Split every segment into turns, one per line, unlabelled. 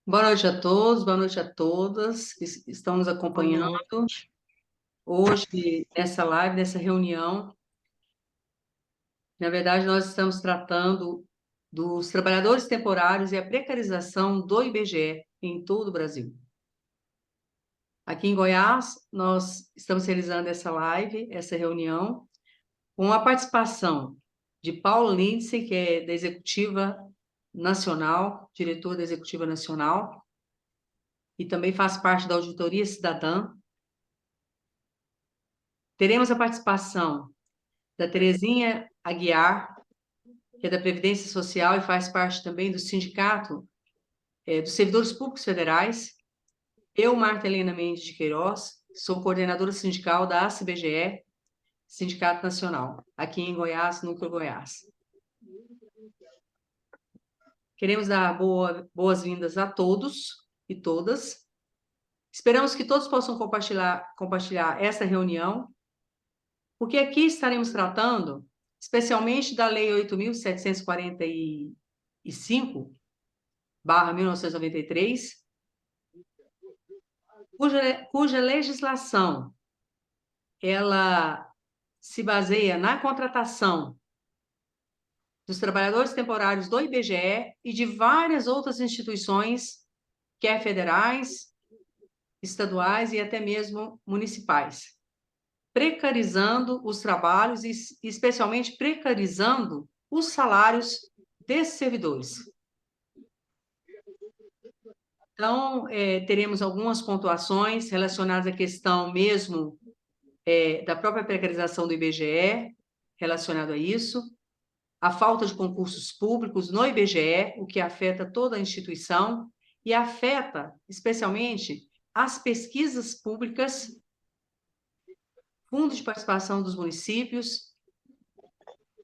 Boa noite a todos, boa noite a todas que estão nos
Boa
acompanhando
noite.
hoje nessa live, nessa reunião. Na verdade, nós estamos tratando dos trabalhadores temporários e a precarização do IBGE em todo o Brasil. Aqui em Goiás, nós estamos realizando essa live, essa reunião, com a participação de Paulo Lindsay, que é da Executiva Nacional, diretor da Executiva Nacional, e também faz parte da Auditoria Cidadã. Teremos a participação da Terezinha Aguiar, que é da Previdência Social e faz parte também do Sindicato dos Servidores Públicos Federais. Eu, Marta Helena Mendes de Queiroz, sou coordenadora sindical da ACBGE, Sindicato Nacional, aqui em Goiás, Núcleo Goiás. Queremos dar boas-vindas a todos e todas. Esperamos que todos possam compartilhar essa reunião, porque aqui estaremos tratando especialmente da Lei 8.745/1993, cuja legislação ela se baseia na contratação dos trabalhadores temporários do IBGE e de várias outras instituições, quer federais, estaduais e até mesmo municipais, precarizando os trabalhos e especialmente precarizando os salários desses servidores. Então, teremos algumas pontuações relacionadas à questão mesmo da própria precarização do IBGE, relacionado a isso, a falta de concursos públicos no IBGE, o que afeta toda a instituição e afeta especialmente as pesquisas públicas, fundos de participação dos municípios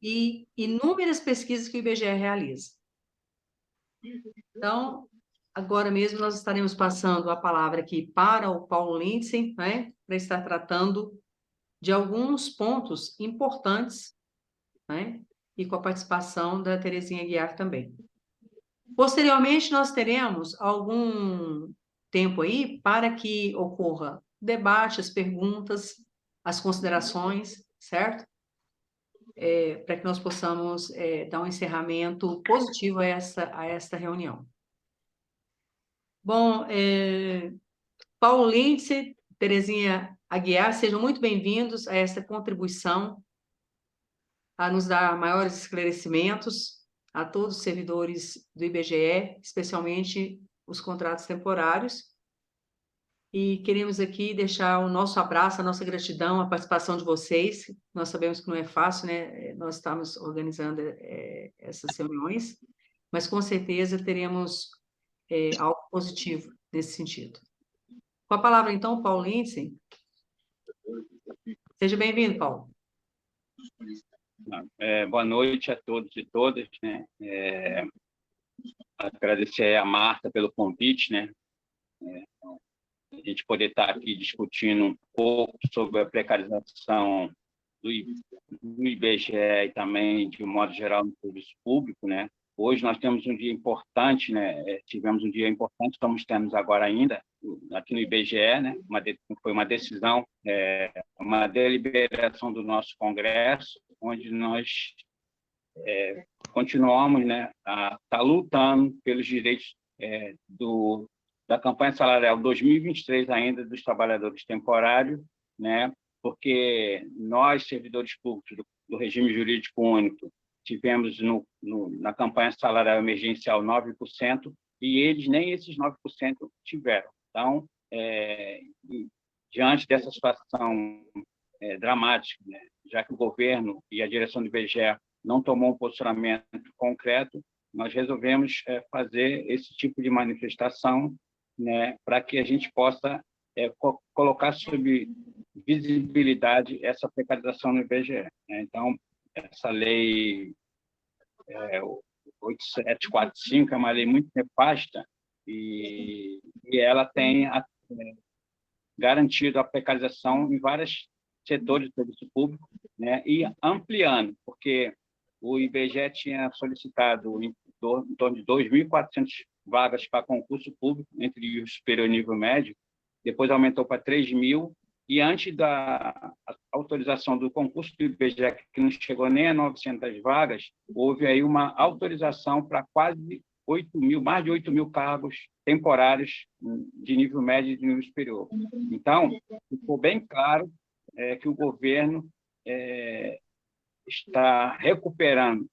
e inúmeras pesquisas que o IBGE realiza. Então, agora mesmo nós estaremos passando a palavra aqui para o Paulo Lindsay, né, para estar tratando de alguns pontos importantes, né, e com a participação da Terezinha Guiar também. Posteriormente, nós teremos algum tempo aí para que ocorra debate, as perguntas, as considerações, certo? Para que nós possamos dar um encerramento positivo a esta reunião. Bom, Paulo Lindsay, Terezinha Aguiar, sejam muito bem-vindos a essa contribuição, a nos dar maiores esclarecimentos a todos os servidores do IBGE, especialmente os contratos temporários. E queremos aqui deixar o nosso abraço, a nossa gratidão, a participação de vocês. Nós sabemos que não é fácil, né? Nós estamos organizando essas reuniões, mas com certeza teremos algo positivo nesse sentido. Com a palavra, então, Paulo Lindsay. Seja bem-vindo, Paulo.
Boa noite a todos e todas, né? Agradecer a Marta pelo convite, né? A gente poder estar aqui discutindo um pouco sobre a precarização do IBGE e também, de um modo geral, no serviço público, né? Hoje nós temos um dia importante, né? Tivemos um dia importante, estamos tendo agora ainda, aqui no IBGE, né? Foi uma decisão, uma deliberação do nosso Congresso, onde nós continuamos, né, a estar lutando pelos direitos da campanha salarial 2023 ainda dos trabalhadores temporários, né, porque nós, servidores públicos do regime jurídico único, tivemos na campanha salarial emergencial 9%, e eles nem esses 9% tiveram. Então, diante dessa situação dramática, né, já que o governo e a direção do IBGE não tomou um posicionamento concreto, nós resolvemos fazer esse tipo de manifestação, né, para que a gente possa colocar sob visibilidade essa precarização no IBGE. Né? Então, essa lei 8745 é uma lei muito nefasta e ela tem garantido a precarização em vários setores do serviço público, né, e ampliando, porque o IBGE tinha solicitado em torno de 2.400 vagas para concurso público entre o superior e o nível médio, depois aumentou para 3.000, e antes da autorização do concurso do IBGE, que não chegou nem a 900 vagas, houve aí uma autorização para quase 8.000, mais de 8.000 cargos temporários de nível médio e de nível superior. Então, ficou bem claro que o governo está recuperando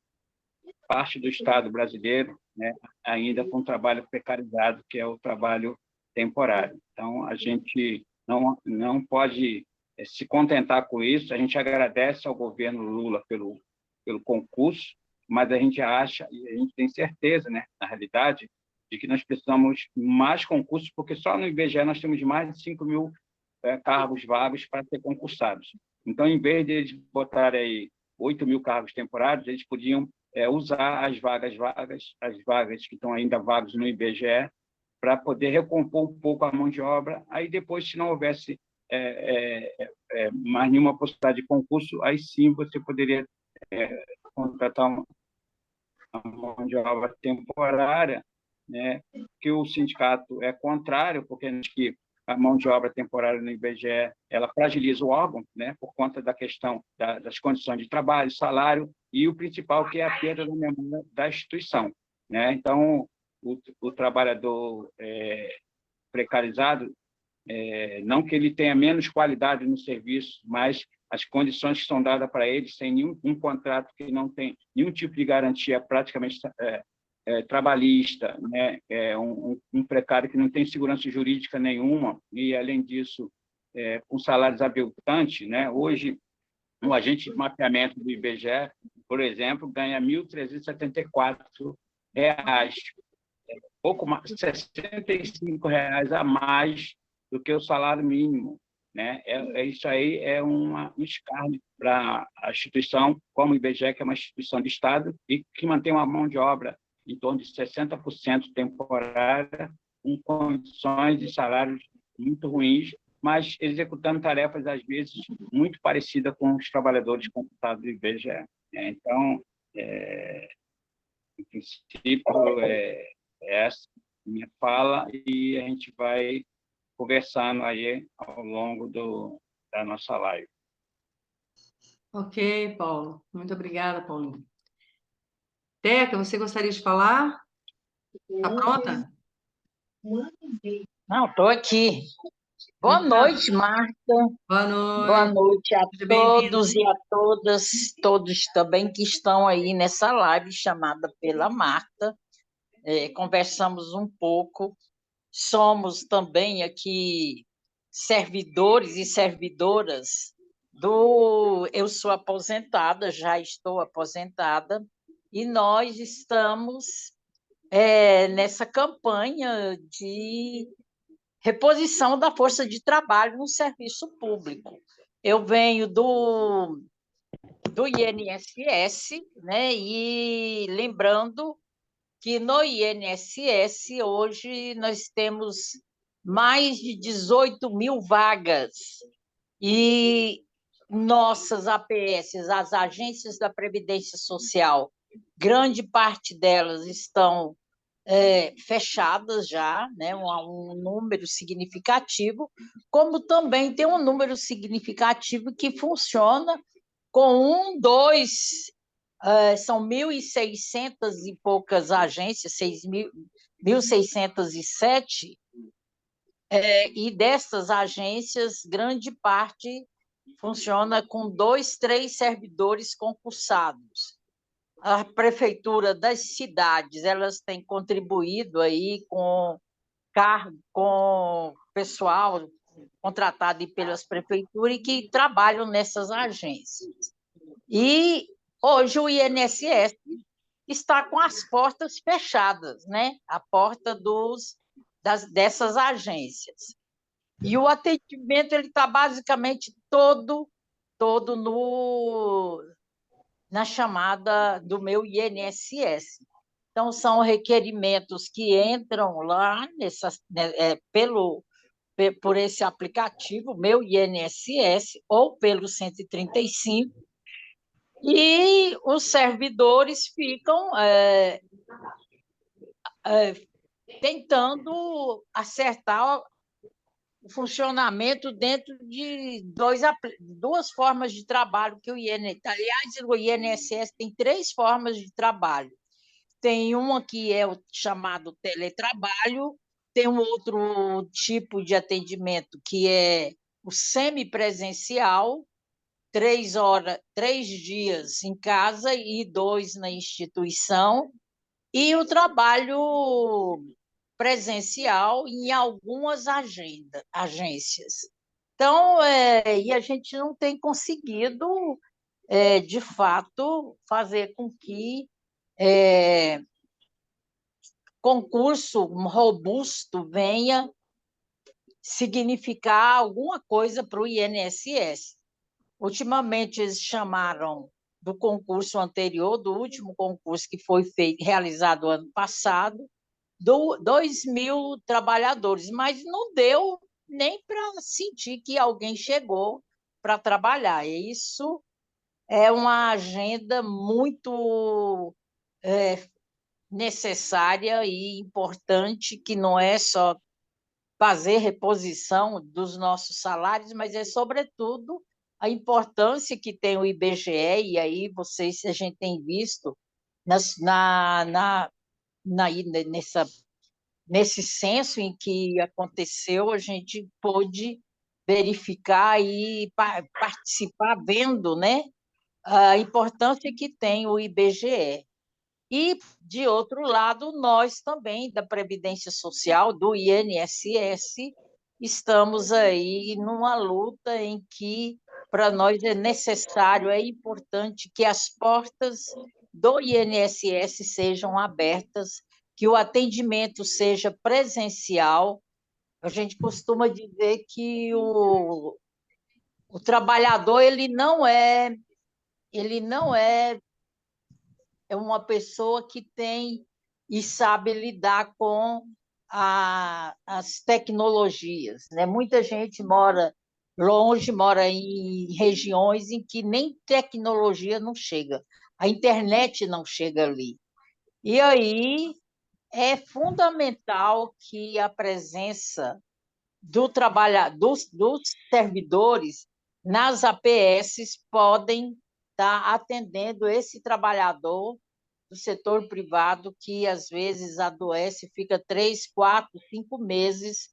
parte do Estado brasileiro, né, ainda com trabalho precarizado, que é o trabalho temporário. Então, a gente não pode se contentar com isso. A gente agradece ao governo Lula pelo concurso, mas a gente acha, e a gente tem certeza, né, na realidade, de que nós precisamos mais concursos, porque só no IBGE nós temos mais de 5.000 cargos vagos para ser concursados. Então, em vez de eles botarem aí 8.000 cargos temporários, eles podiam usar as vagas que estão ainda vagas no IBGE para poder recompor um pouco a mão de obra. Aí depois, se não houvesse mais nenhuma possibilidade de concurso, aí sim você poderia contratar uma mão de obra temporária, né? Que o sindicato é contrário, porque acho que a mão de obra temporária no IBGE ela fragiliza o órgão, né? Por conta da questão das condições de trabalho, salário e o principal, que é a perda da memória da instituição, né? Então, o trabalhador precarizado, não que ele tenha menos qualidade no serviço, mas as condições que são dadas para ele, sem nenhum contrato que não tem nenhum tipo de garantia praticamente trabalhista, né? Um precário que não tem segurança jurídica nenhuma, e, além disso, com salários aviltantes, né? Hoje, um agente de mapeamento do IBGE, por exemplo, ganha R$ 1.374, pouco mais, R$ 65 a mais do que o salário mínimo, né? Isso aí é um escárnio para a instituição, como o IBGE, que é uma instituição de Estado e que mantém uma mão de obra em torno de 60% temporária, com condições de salários muito ruins, mas executando tarefas, às vezes, muito parecidas com os trabalhadores contratados do IBGE. Então, em princípio, essa minha fala, e a gente vai conversando aí ao longo da nossa live.
Ok, Paulo. Muito obrigada, Paulinho. Teca, você gostaria de falar? Está pronta?
Não, estou aqui. Boa
Então,
noite, Marta.
boa
Boa
noite.
noite a
Seja bem-vinda.
todos e a todas, todos também que estão aí nessa live chamada pela Marta. Conversamos um pouco. Somos também aqui servidores e servidoras Eu sou aposentada, já estou aposentada, e nós estamos nessa campanha de reposição da força de trabalho no serviço público. Eu venho do INSS, né? E lembrando que no INSS hoje nós temos mais de 18.000 vagas, e nossas APS, as agências da Previdência Social, grande parte delas estão fechadas já, né, um número significativo, como também tem um número significativo que funciona com são 1.600 e poucas agências, 1.607, e dessas agências, grande parte funciona com 2, 3 servidores concursados. A prefeitura das cidades, elas têm contribuído aí com pessoal contratado pelas prefeituras e que trabalham nessas agências. E hoje o INSS está com as portas fechadas, né? A porta dessas agências. E o atendimento ele está basicamente todo na chamada do meu INSS. Então, são requerimentos que entram lá por esse aplicativo, meu INSS, ou pelo 135, E os servidores ficam tentando acertar o funcionamento dentro de duas formas de trabalho que o INSS... Aliás, o INSS tem 3 formas de trabalho. Tem uma que é o chamado teletrabalho, tem um outro tipo de atendimento que é o semipresencial, 3 dias em casa e 2 na instituição, e o trabalho presencial em algumas agências. Então, e a gente não tem conseguido, de fato, fazer com que concurso robusto venha significar alguma coisa para o INSS. Ultimamente, eles chamaram do concurso anterior, do último concurso que foi realizado ano passado, 2.000 trabalhadores, mas não deu nem para sentir que alguém chegou para trabalhar. E isso é uma agenda muito necessária e importante, que não é só fazer reposição dos nossos salários, mas é, sobretudo, a importância que tem o IBGE, e aí a gente tem visto nesse censo em que aconteceu, a gente pôde verificar e participar vendo, né, a importância que tem o IBGE. E, de outro lado, nós também, da Previdência Social, do INSS, estamos aí numa luta em que, para nós, é necessário, é importante que as portas do INSS sejam abertas, que o atendimento seja presencial. A gente costuma dizer que o trabalhador ele não é uma pessoa que tem e sabe lidar com as tecnologias, né? Muita gente mora longe, mora em regiões em que nem tecnologia não chega, a internet não chega ali. E aí é fundamental que a presença dos servidores nas APS podem estar atendendo esse trabalhador do setor privado que, às vezes, adoece, fica 3, 4, 5 meses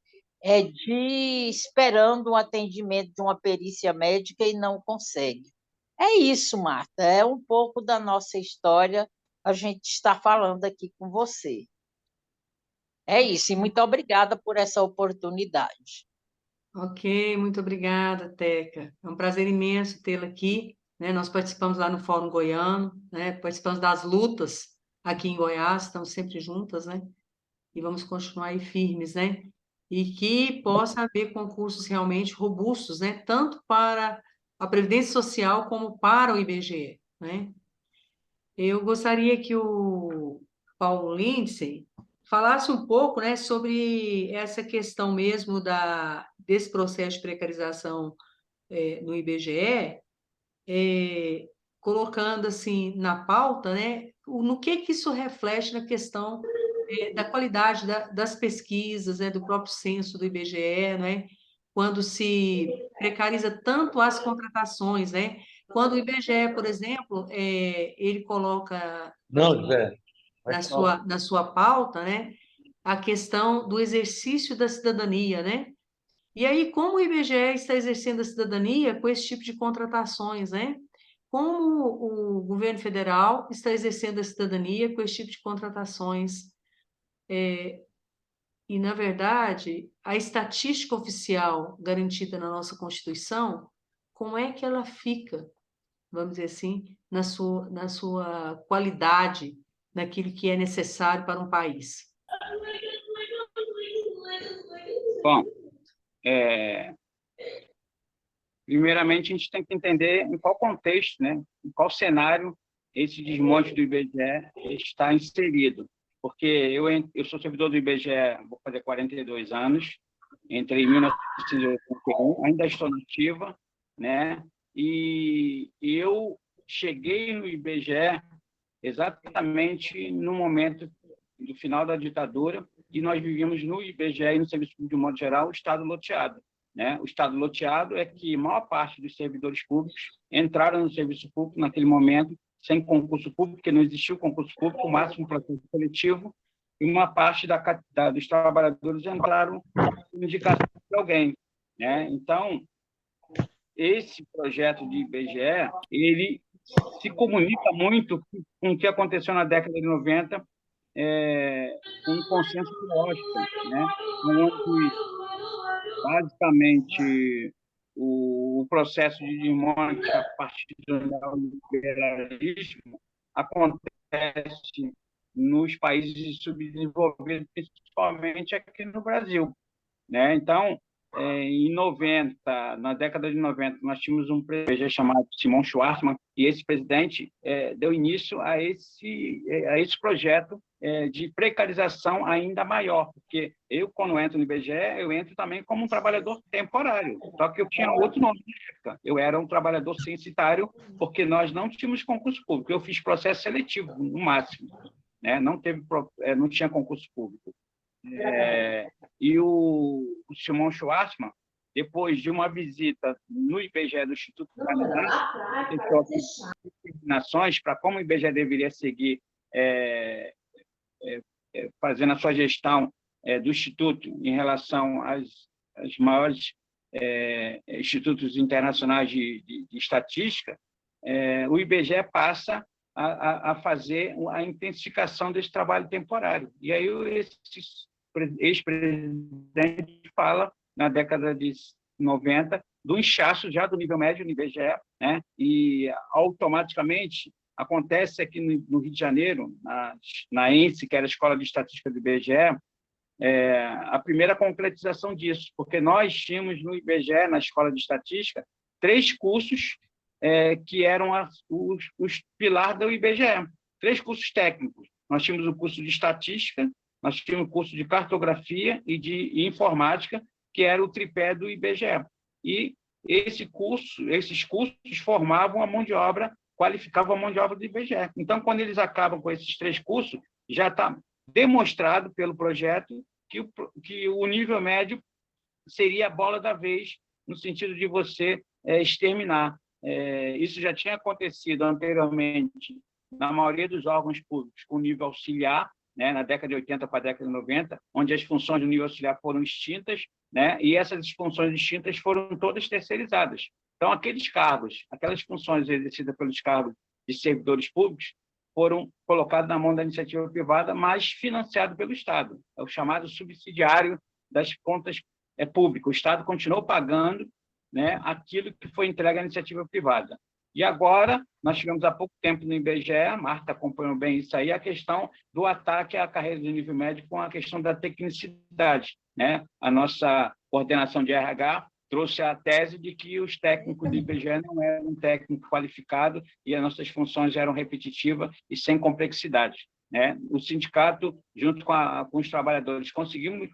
esperando um atendimento de uma perícia médica e não consegue. É isso, Marta, é um pouco da nossa história, a gente está falando aqui com você. É isso, e muito obrigada por essa oportunidade.
Ok, muito obrigada, Teca. É um prazer imenso tê-la aqui, né? Nós participamos lá no Fórum Goiano, né? Participamos das lutas aqui em Goiás, estamos sempre juntas, né? E vamos continuar aí firmes, né? E que possa haver concursos realmente robustos, né? Tanto para a Previdência Social como para o IBGE, né? Eu gostaria que o Paulo Lindsay falasse um pouco, né, sobre essa questão mesmo desse processo de precarização no IBGE, colocando assim na pauta, né, no que isso reflete na questão da qualidade das pesquisas, né, do próprio censo do IBGE, né, quando se precariza tanto as contratações, né? Quando o IBGE, por exemplo, ele coloca
Não, Zé.
na sua pauta, né, a questão do exercício da cidadania, né? E aí, como o IBGE está exercendo a cidadania com esse tipo de contratações, né? Como o governo federal está exercendo a cidadania com esse tipo de contratações? E, na verdade, a estatística oficial garantida na nossa Constituição, como é que ela fica, vamos dizer assim, na sua qualidade, naquilo que é necessário para um país?
Bom, primeiramente a gente tem que entender em qual contexto, né, em qual cenário esse desmonte do IBGE está inserido. Porque eu sou servidor do IBGE, vou fazer 42 anos, entrei em 1981, ainda estou nativa, né? E eu cheguei no IBGE exatamente no momento do final da ditadura, e nós vivíamos no IBGE e no Serviço Público, de modo geral, o Estado loteado. Né? O Estado loteado é que a maior parte dos servidores públicos entraram no serviço público naquele momento, sem concurso público, porque não existiu concurso público, o máximo processo seletivo, e uma parte dos trabalhadores entraram por indicação de alguém. Né? Então, esse projeto de IBGE, ele se comunica muito com o que aconteceu na década de 90, com um consenso teológico, né? Onde, basicamente, o processo de desmonte a partir do neoliberalismo acontece nos países subdesenvolvidos, principalmente aqui no Brasil. Né? Então, na década de 90, nós tínhamos um presidente chamado Simon Schwarzman, e esse presidente deu início a esse projeto de precarização ainda maior, porque eu, quando entro no IBGE, eu entro também como um trabalhador temporário, só que eu tinha outro nome na época. Eu era um trabalhador censitário, porque nós não tínhamos concurso público. Eu fiz processo seletivo, no máximo. Né? Não tinha concurso público. E o Simon Schwarzman, depois de uma visita no IBGE do Instituto do Canadá, tentou determinações para como o IBGE deveria seguir fazendo a sua gestão do Instituto em relação às maiores institutos internacionais de estatística, o IBGE passa a fazer a intensificação desse trabalho temporário. E aí esse ex-presidente fala, na década de 90, do inchaço já do nível médio no IBGE, né? E automaticamente acontece aqui no Rio de Janeiro, na ENSE, que era a Escola de Estatística do IBGE, a primeira concretização disso, porque nós tínhamos no IBGE, na Escola de Estatística, 3 cursos que eram os pilares do IBGE, 3 cursos técnicos. Nós tínhamos o curso de Estatística, nós tínhamos o curso de Cartografia e de Informática, que era o tripé do IBGE. E esses cursos formavam a mão de obra, qualificavam a mão de obra do IBGE. Então, quando eles acabam com esses 3 cursos, já está demonstrado pelo projeto que o nível médio seria a bola da vez, no sentido de você exterminar. Isso já tinha acontecido anteriormente na maioria dos órgãos públicos, com nível auxiliar, né, na década de 80 para a década de 90, onde as funções do nível auxiliar foram extintas, né, e essas funções extintas foram todas terceirizadas. Então, aqueles cargos, aquelas funções exercidas pelos cargos de servidores públicos foram colocados na mão da iniciativa privada, mas financiado pelo Estado. É o chamado subsidiário das contas públicas. O Estado continuou pagando, né, aquilo que foi entregue à iniciativa privada. E agora, nós tivemos há pouco tempo no IBGE, a Marta acompanhou bem isso aí, a questão do ataque à carreira de nível médio com a questão da tecnicidade. Né? A nossa coordenação de RH trouxe a tese de que os técnicos do IBGE não eram um técnico qualificado e as nossas funções eram repetitivas e sem complexidade. Né? O sindicato, junto com os trabalhadores, conseguimos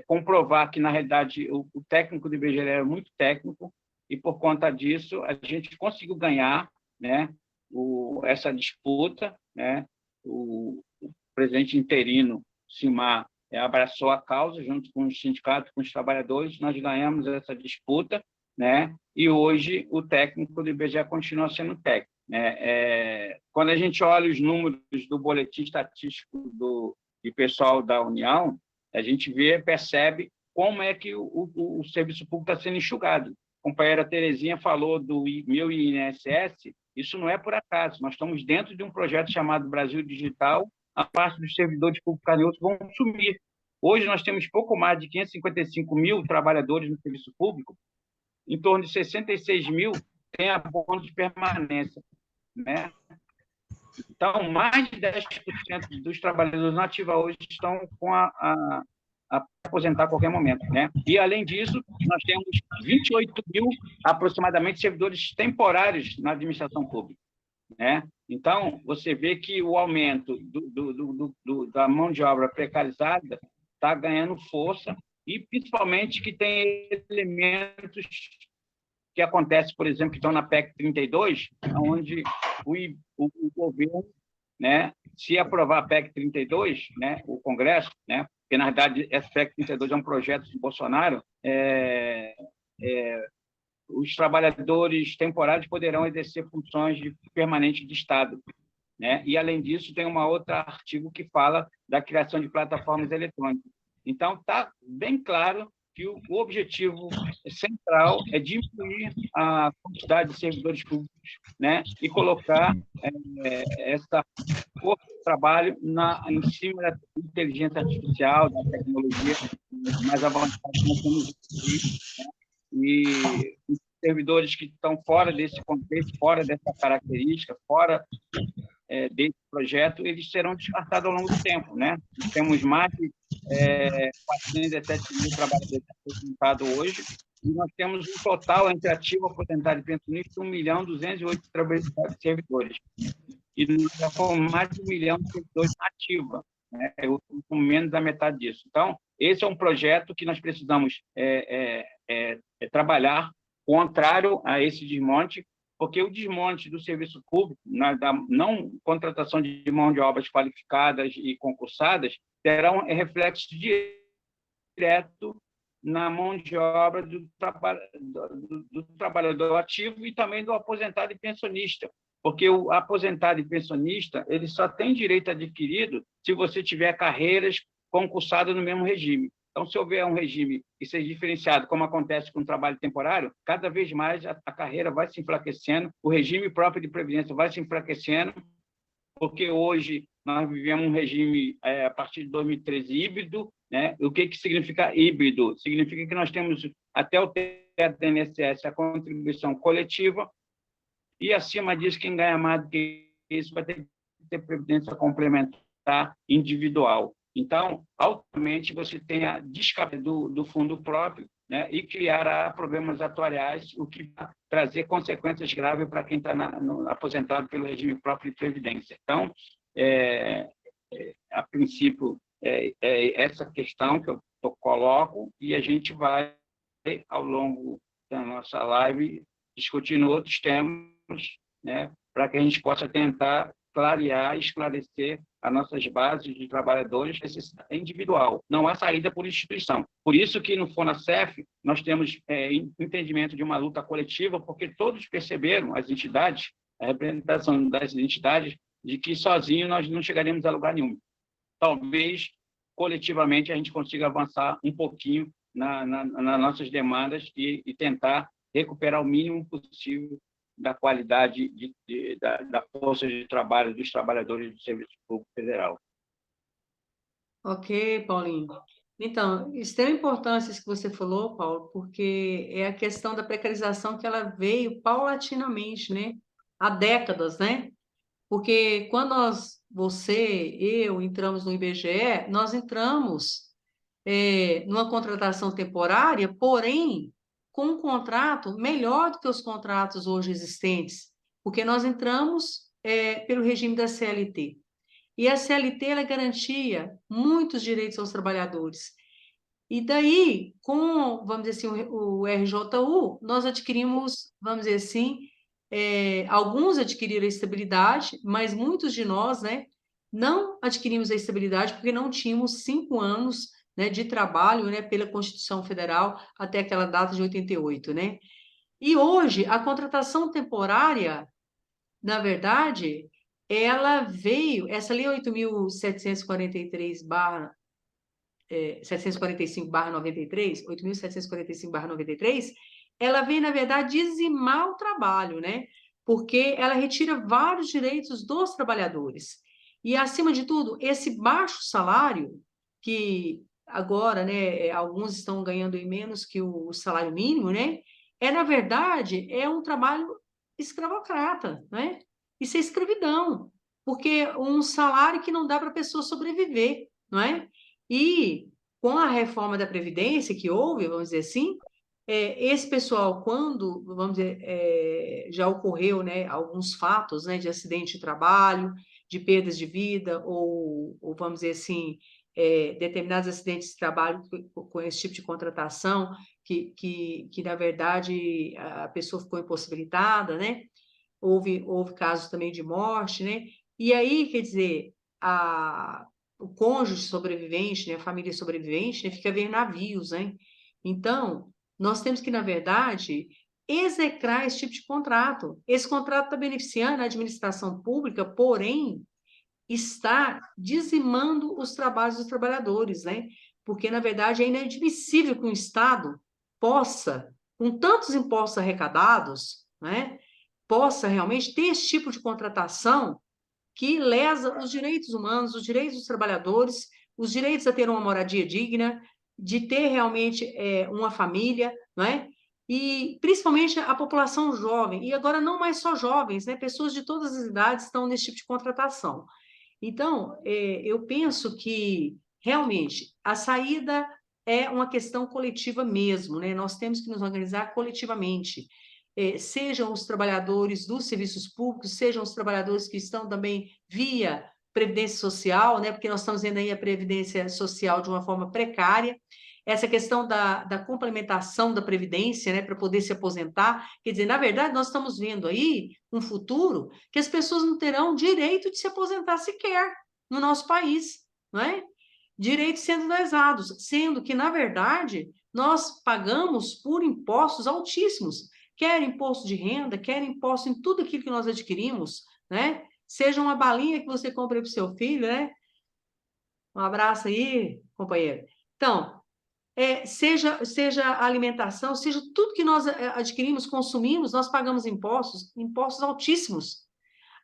comprovar que, na realidade, o técnico do IBGE era muito técnico, e, por conta disso, a gente conseguiu ganhar, né, essa disputa. Né? O presidente interino, Simar, abraçou a causa, junto com os sindicatos, com os trabalhadores, nós ganhamos essa disputa, né? E hoje o técnico do IBGE continua sendo técnico. Né? Quando a gente olha os números do boletim estatístico do pessoal da União, a gente percebe como é que o serviço público está sendo enxugado. A companheira Terezinha falou do meu INSS, isso não é por acaso, nós estamos dentro de um projeto chamado Brasil Digital, a parte dos servidores públicos carneados vão sumir. Hoje nós temos pouco mais de 555 mil trabalhadores no serviço público, em torno de 66 mil têm abono de permanência. Né? Então, mais de 10% dos trabalhadores na ativa hoje estão com a aposentar a qualquer momento. Né? E, além disso, nós temos 28 mil, aproximadamente, servidores temporários na administração pública. Né? Então, você vê que o aumento da mão de obra precarizada está ganhando força, e, principalmente, que tem elementos que acontece, por exemplo, que estão na PEC 32, onde o governo, né, se aprovar a PEC 32, né, o Congresso, né, porque, na verdade, essa PEC 32 é um projeto de Bolsonaro, os trabalhadores temporários poderão exercer funções permanentes de Estado, né? E, além disso, tem um outro artigo que fala da criação de plataformas eletrônicas. Então, está bem claro que o objetivo central é diminuir a quantidade de servidores públicos, né? E colocar essa força de trabalho em cima da inteligência artificial, da tecnologia mais avançada que nós temos hoje, né? E os servidores que estão fora desse contexto, fora dessa característica, fora desse projeto, eles serão descartados ao longo do tempo, né? Nós temos mais de 407 mil trabalhadores aposentados hoje, e nós temos um total entre ativo, aposentado e pensionista, 1.208.000 servidores. E nós já fomos mais de 1 milhão de servidores ativos, né? Com menos da metade disso. Então, esse é um projeto que nós precisamos trabalhar contrário a esse desmonte, porque o desmonte do serviço público, da não contratação de mão de obras qualificadas e concursadas, terá um reflexo direto na mão de obra do trabalhador ativo e também do aposentado e pensionista, porque o aposentado e pensionista ele só tem direito adquirido se você tiver carreiras concursadas no mesmo regime. Então, se houver um regime que seja diferenciado, como acontece com o trabalho temporário, cada vez mais a carreira vai se enfraquecendo, o regime próprio de previdência vai se enfraquecendo, porque hoje nós vivemos um regime, a partir de 2013, híbrido, né? O que significa híbrido? Significa que nós temos, até o teto do INSS, a contribuição coletiva, e, acima disso, quem ganha mais do que isso vai ter que ter previdência complementar individual. Então, automaticamente, você tem a descapitalização do fundo próprio, né, e criará problemas atuariais, o que vai trazer consequências graves para quem está aposentado pelo regime próprio de previdência. Então, a princípio, essa questão que eu coloco, e a gente vai, ao longo da nossa live, discutindo outros temas, né, para que a gente possa tentar clarear e esclarecer as nossas bases de trabalhadores, necessidade individual. Não há saída por instituição. Por isso que no FONASEF nós temos entendimento de uma luta coletiva, porque todos perceberam, as entidades, a representação das entidades, de que sozinho nós não chegaremos a lugar nenhum. Talvez, coletivamente, a gente consiga avançar um pouquinho nas nossas demandas e tentar recuperar o mínimo possível da qualidade da força de trabalho dos trabalhadores do Serviço Público Federal.
Ok, Paulinho. Então, extrema importância isso que você falou, Paulo, porque é a questão da precarização que ela veio paulatinamente, né? Há décadas, né? Porque quando você, eu, entramos no IBGE, nós entramos numa contratação temporária, porém, com um contrato melhor do que os contratos hoje existentes, porque nós entramos pelo regime da CLT. E a CLT ela garantia muitos direitos aos trabalhadores. E daí, com, vamos dizer assim, o RJU, nós adquirimos, vamos dizer assim, alguns adquiriram a estabilidade, mas muitos de nós, né, não adquirimos a estabilidade porque não tínhamos 5 anos, né, de trabalho, né, pela Constituição Federal até aquela data de 88, né? E hoje, a contratação temporária, na verdade, ela veio, essa lei 8.743 745/93, 8.745/93, ela vem, na verdade, dizimar o trabalho, né? Porque ela retira vários direitos dos trabalhadores. E, acima de tudo, esse baixo salário, que agora, né, alguns estão ganhando menos que o salário mínimo, né? Na verdade, é um trabalho escravocrata, né? Isso é escravidão, porque um salário que não dá para a pessoa sobreviver, não é? E com a reforma da Previdência que houve, vamos dizer assim, esse pessoal, quando, vamos dizer, já ocorreu, né, alguns fatos, né, de acidente de trabalho, de perdas de vida, ou vamos dizer assim, determinados acidentes de trabalho com esse tipo de contratação, que na verdade, a pessoa ficou impossibilitada, né? Houve casos também de morte, né? E aí, quer dizer, o cônjuge sobrevivente, né, a família sobrevivente, né, fica a ver navios, né? Então, nós temos que, na verdade, execrar esse tipo de contrato. Esse contrato está beneficiando a administração pública, porém, está dizimando os trabalhos dos trabalhadores, né? Porque, na verdade, é inadmissível que um Estado possa, com tantos impostos arrecadados, né, possa realmente ter esse tipo de contratação que lesa os direitos humanos, os direitos dos trabalhadores, os direitos a ter uma moradia digna, de ter realmente uma família, não é? E principalmente a população jovem, e agora não mais só jovens, né? Pessoas de todas as idades estão nesse tipo de contratação. Então, eu penso que, realmente, a saída é uma questão coletiva mesmo, né? Nós temos que nos organizar coletivamente. Sejam os trabalhadores dos serviços públicos, sejam os trabalhadores que estão também via Previdência Social, né? Porque nós estamos vendo aí a Previdência Social de uma forma precária. Essa questão da complementação da Previdência, né? Para poder se aposentar. Quer dizer, na verdade, nós estamos vendo aí um futuro que as pessoas não terão direito de se aposentar sequer no nosso país, não é? Direitos sendo lesados, sendo que, na verdade, nós pagamos por impostos altíssimos, quer imposto de renda, quer imposto em tudo aquilo que nós adquirimos, né? Seja uma balinha que você compra para o seu filho, né? Um abraço aí, companheiro. Então, seja alimentação, seja tudo que nós adquirimos, consumimos, nós pagamos impostos altíssimos.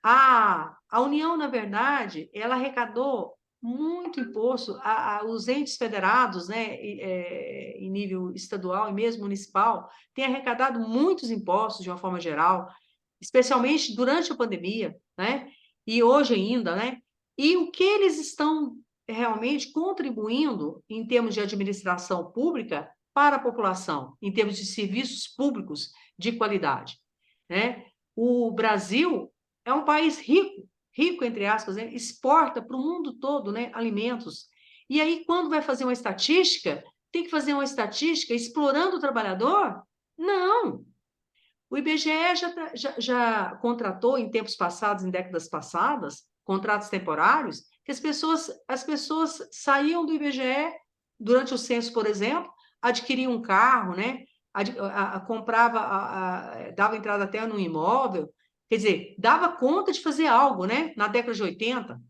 A União, na verdade, ela arrecadou muito imposto, os entes federados, né, em nível estadual e mesmo municipal, têm arrecadado muitos impostos de uma forma geral, especialmente durante a pandemia, né, e hoje ainda, né, e o que eles estão realmente contribuindo em termos de administração pública para a população, em termos de serviços públicos de qualidade, né? O Brasil é um país rico, rico entre aspas, né? Exporta para o mundo todo, né, alimentos. E aí, quando vai fazer uma estatística, tem que fazer uma estatística explorando o trabalhador? Não. O IBGE já contratou em tempos passados, em décadas passadas, contratos temporários, que as pessoas saíam do IBGE durante o censo, por exemplo, adquiriam um carro, né? Comprava, dava entrada até no imóvel, quer dizer, dava conta de fazer algo, né? Na década de 80.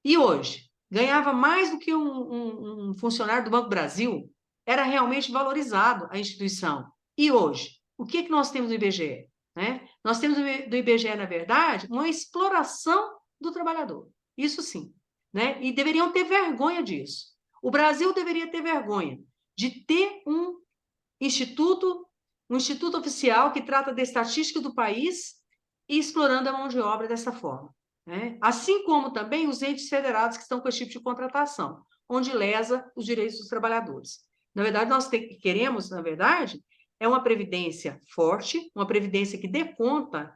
E hoje? Ganhava mais do que um funcionário do Banco do Brasil. Era realmente valorizado a instituição. E hoje? O que nós temos no IBGE? Né? Nós temos do IBGE, na verdade, uma exploração do trabalhador. Isso sim. Né? E deveriam ter vergonha disso. O Brasil deveria ter vergonha de ter um instituto oficial que trata da estatística do país e explorando a mão de obra dessa forma. Né? Assim como também os entes federados que estão com esse tipo de contratação, onde lesa os direitos dos trabalhadores. Na verdade, nós queremos, na verdade, é uma previdência forte, uma previdência que dê conta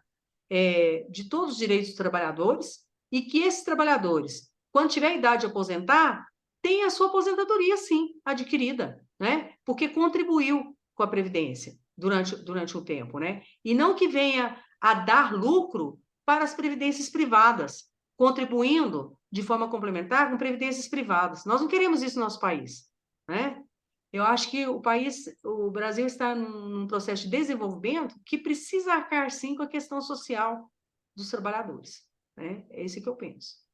de todos os direitos dos trabalhadores e que esses trabalhadores, quando tiver a idade de aposentar, tenham a sua aposentadoria, sim, adquirida, né? Porque contribuiu com a Previdência durante o tempo, né? E não que venha a dar lucro para as previdências privadas, contribuindo de forma complementar com previdências privadas. Nós não queremos isso no nosso país, né? Eu acho que o Brasil está num processo de desenvolvimento que precisa arcar, sim, com a questão social dos trabalhadores, né? É isso que eu penso.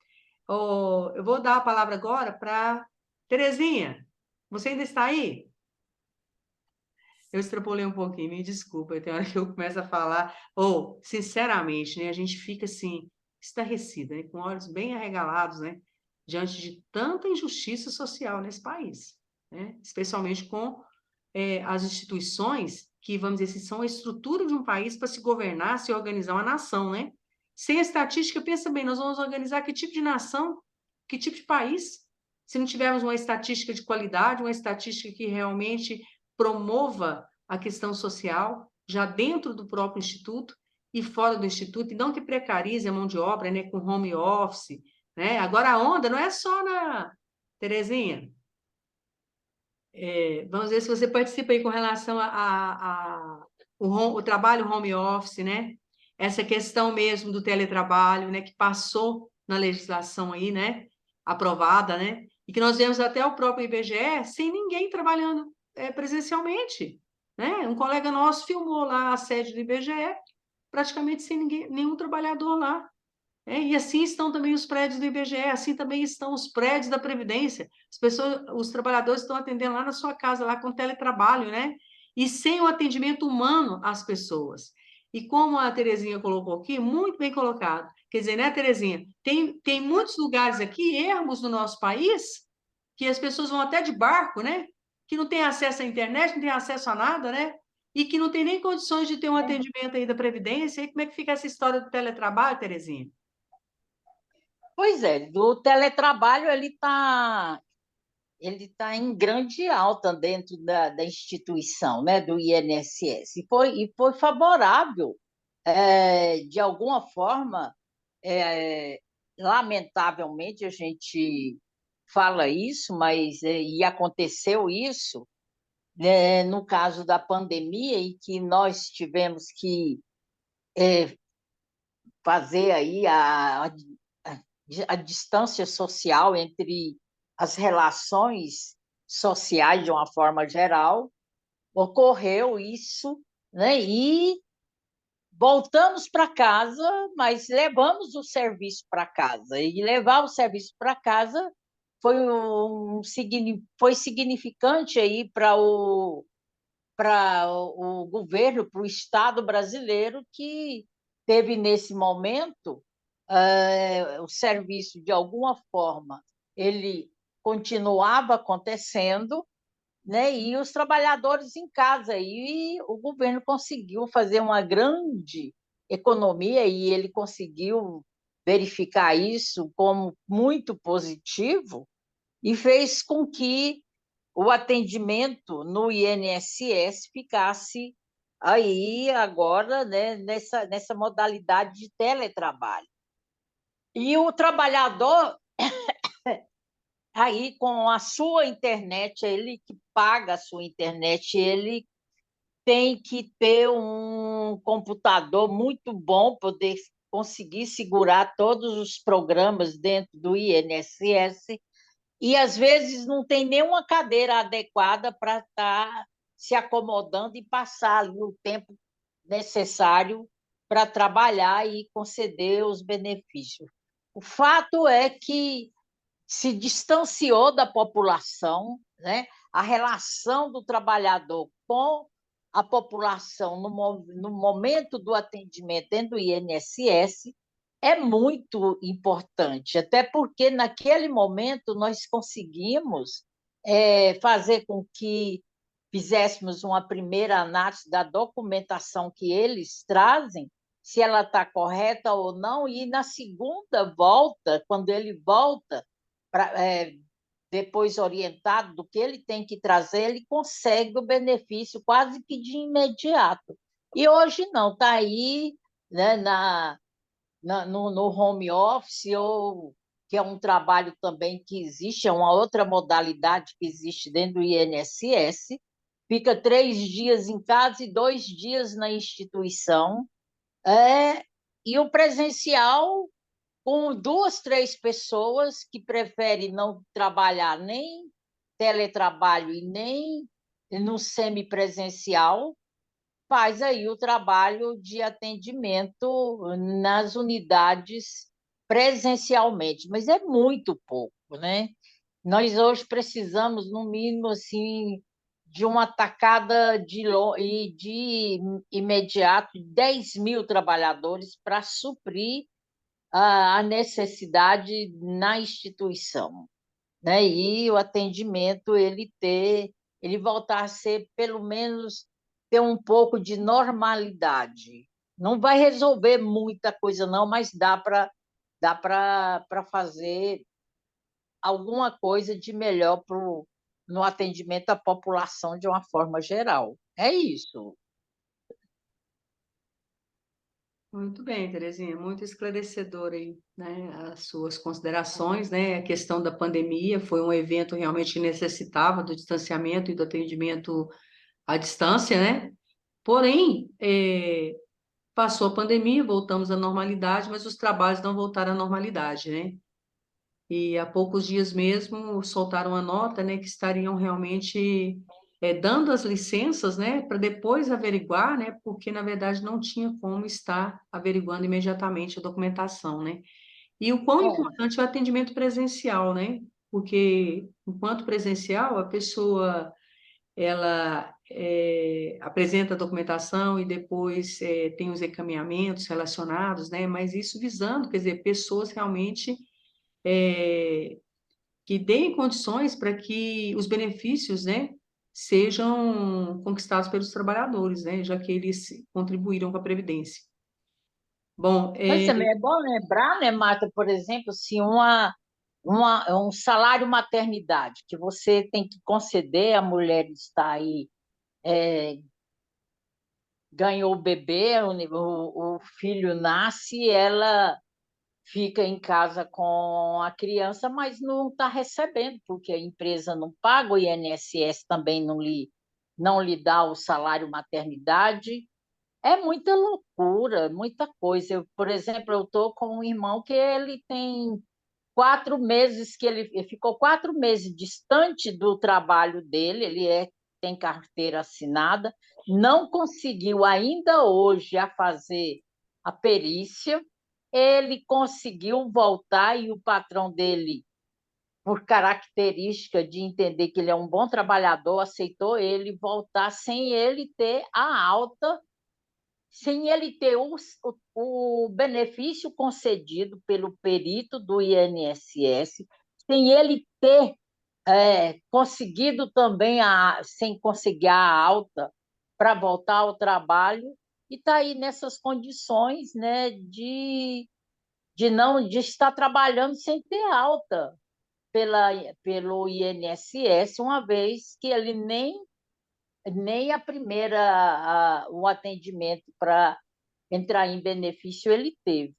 Eu vou dar a palavra agora para Terezinha. Você ainda está aí? Eu extrapolei um pouquinho, me desculpa, tem hora que eu começo a falar. Sinceramente, né, a gente fica assim, estarrecida, né, com olhos bem arregalados, né, diante de tanta injustiça social nesse país, né, especialmente com as instituições que, vamos dizer assim, são a estrutura de um país para se governar, se organizar uma nação, né? Sem a estatística, pensa bem, nós vamos organizar que tipo de nação, que tipo de país, se não tivermos uma estatística de qualidade, uma estatística que realmente promova a questão social, já dentro do próprio instituto e fora do instituto, e não que precarize a mão de obra, né, com home office, né? Agora a onda não é só na Terezinha. Vamos ver se você participa aí com relação o trabalho home office, né? Essa questão mesmo do teletrabalho, né? Que passou na legislação aí, né? Aprovada, né? E que nós vemos até o próprio IBGE sem ninguém trabalhando presencialmente, né? Um colega nosso filmou lá a sede do IBGE, praticamente sem ninguém, nenhum trabalhador lá. E assim estão também os prédios do IBGE, assim também estão os prédios da Previdência. As pessoas, os trabalhadores estão atendendo lá na sua casa, lá com teletrabalho, né? E sem o atendimento humano às pessoas. E como a Terezinha colocou aqui, muito bem colocado. Quer dizer, né, Terezinha? Tem muitos lugares aqui, ermos no nosso país, que as pessoas vão até de barco, né? Que não tem acesso à internet, não tem acesso a nada, né? E que não tem nem condições de ter um atendimento aí da Previdência. E como é que fica essa história do teletrabalho, Terezinha?
Pois é, do teletrabalho ele tá em grande alta dentro da instituição, né, do INSS, e foi favorável, de alguma forma, é, lamentavelmente a gente fala isso, mas e aconteceu isso, né, no caso da pandemia, em que nós tivemos que fazer aí a distância social entre as relações sociais de uma forma geral, ocorreu isso, né? E voltamos para casa, mas levamos o serviço para casa. E levar o serviço para casa foi significante aí para o governo, para o Estado brasileiro, que teve nesse momento o serviço, de alguma forma, ele continuava acontecendo, né? E os trabalhadores em casa. E o governo conseguiu fazer uma grande economia e ele conseguiu verificar isso como muito positivo e fez com que o atendimento no INSS ficasse aí agora, né, nessa modalidade de teletrabalho. E o trabalhador, aí com a sua internet, ele que paga a sua internet, ele tem que ter um computador muito bom, poder conseguir segurar todos os programas dentro do INSS, e às vezes não tem nenhuma cadeira adequada para estar se acomodando e passar ali o tempo necessário para trabalhar e conceder os benefícios. O fato é que se distanciou da população, né? A relação do trabalhador com a população no momento do atendimento dentro do INSS é muito importante, até porque naquele momento nós conseguimos fazer com que fizéssemos uma primeira análise da documentação que eles trazem, se ela está correta ou não, e na segunda volta, quando ele volta, depois orientado do que ele tem que trazer, ele consegue o benefício quase que de imediato. E hoje não, está aí, né, no home office, ou que é um trabalho também que existe, é uma outra modalidade que existe dentro do INSS, fica 3 dias em casa e 2 dias na instituição, e o presencial com 2, 3 pessoas que preferem não trabalhar nem teletrabalho e nem no semipresencial, faz aí o trabalho de atendimento nas unidades presencialmente, mas é muito pouco, né? Nós hoje precisamos, no mínimo, assim, de uma tacada e de imediato 10.000 trabalhadores para suprir a necessidade na instituição, né? E o atendimento ele voltar a ser, pelo menos, ter um pouco de normalidade. Não vai resolver muita coisa não, mas dá para fazer alguma coisa de melhor no atendimento à população de uma forma geral. É isso.
Muito bem, Terezinha, muito esclarecedor aí, né, as suas considerações, né, a questão da pandemia foi um evento realmente que necessitava do distanciamento e do atendimento à distância, né, porém, passou a pandemia, voltamos à normalidade, mas os trabalhos não voltaram à normalidade, né, e há poucos dias mesmo soltaram a nota, né, que estariam realmente dando as licenças, né, para depois averiguar, né, porque na verdade não tinha como estar averiguando imediatamente a documentação, né. E o quão
É.
importante é o atendimento presencial, né, porque enquanto presencial a pessoa ela apresenta a documentação e depois tem os encaminhamentos relacionados, né, mas isso visando, quer dizer, pessoas realmente que deem condições para que os benefícios, né, sejam conquistados pelos trabalhadores, né, já que eles contribuíram com a Previdência. Bom,
Mas também é bom lembrar, né, Marta, por exemplo, se um salário maternidade que você tem que conceder, a mulher está aí, ganhou o bebê, o filho nasce, ela fica em casa com a criança, mas não está recebendo, porque a empresa não paga, o INSS também não lhe dá o salário maternidade. É muita loucura, muita coisa. Eu, por exemplo, eu estou com um irmão que ele tem 4 meses, que ele ficou 4 meses distante do trabalho dele, tem carteira assinada, não conseguiu ainda hoje a fazer a perícia, ele conseguiu voltar e o patrão dele, por característica de entender que ele é um bom trabalhador, aceitou ele voltar sem ele ter a alta, sem ele ter o benefício concedido pelo perito do INSS, sem ele ter conseguido também, sem conseguir a alta para voltar ao trabalho, e está aí nessas condições, né, de estar trabalhando sem ter alta pelo INSS, uma vez que ele nem o atendimento para entrar em benefício ele teve.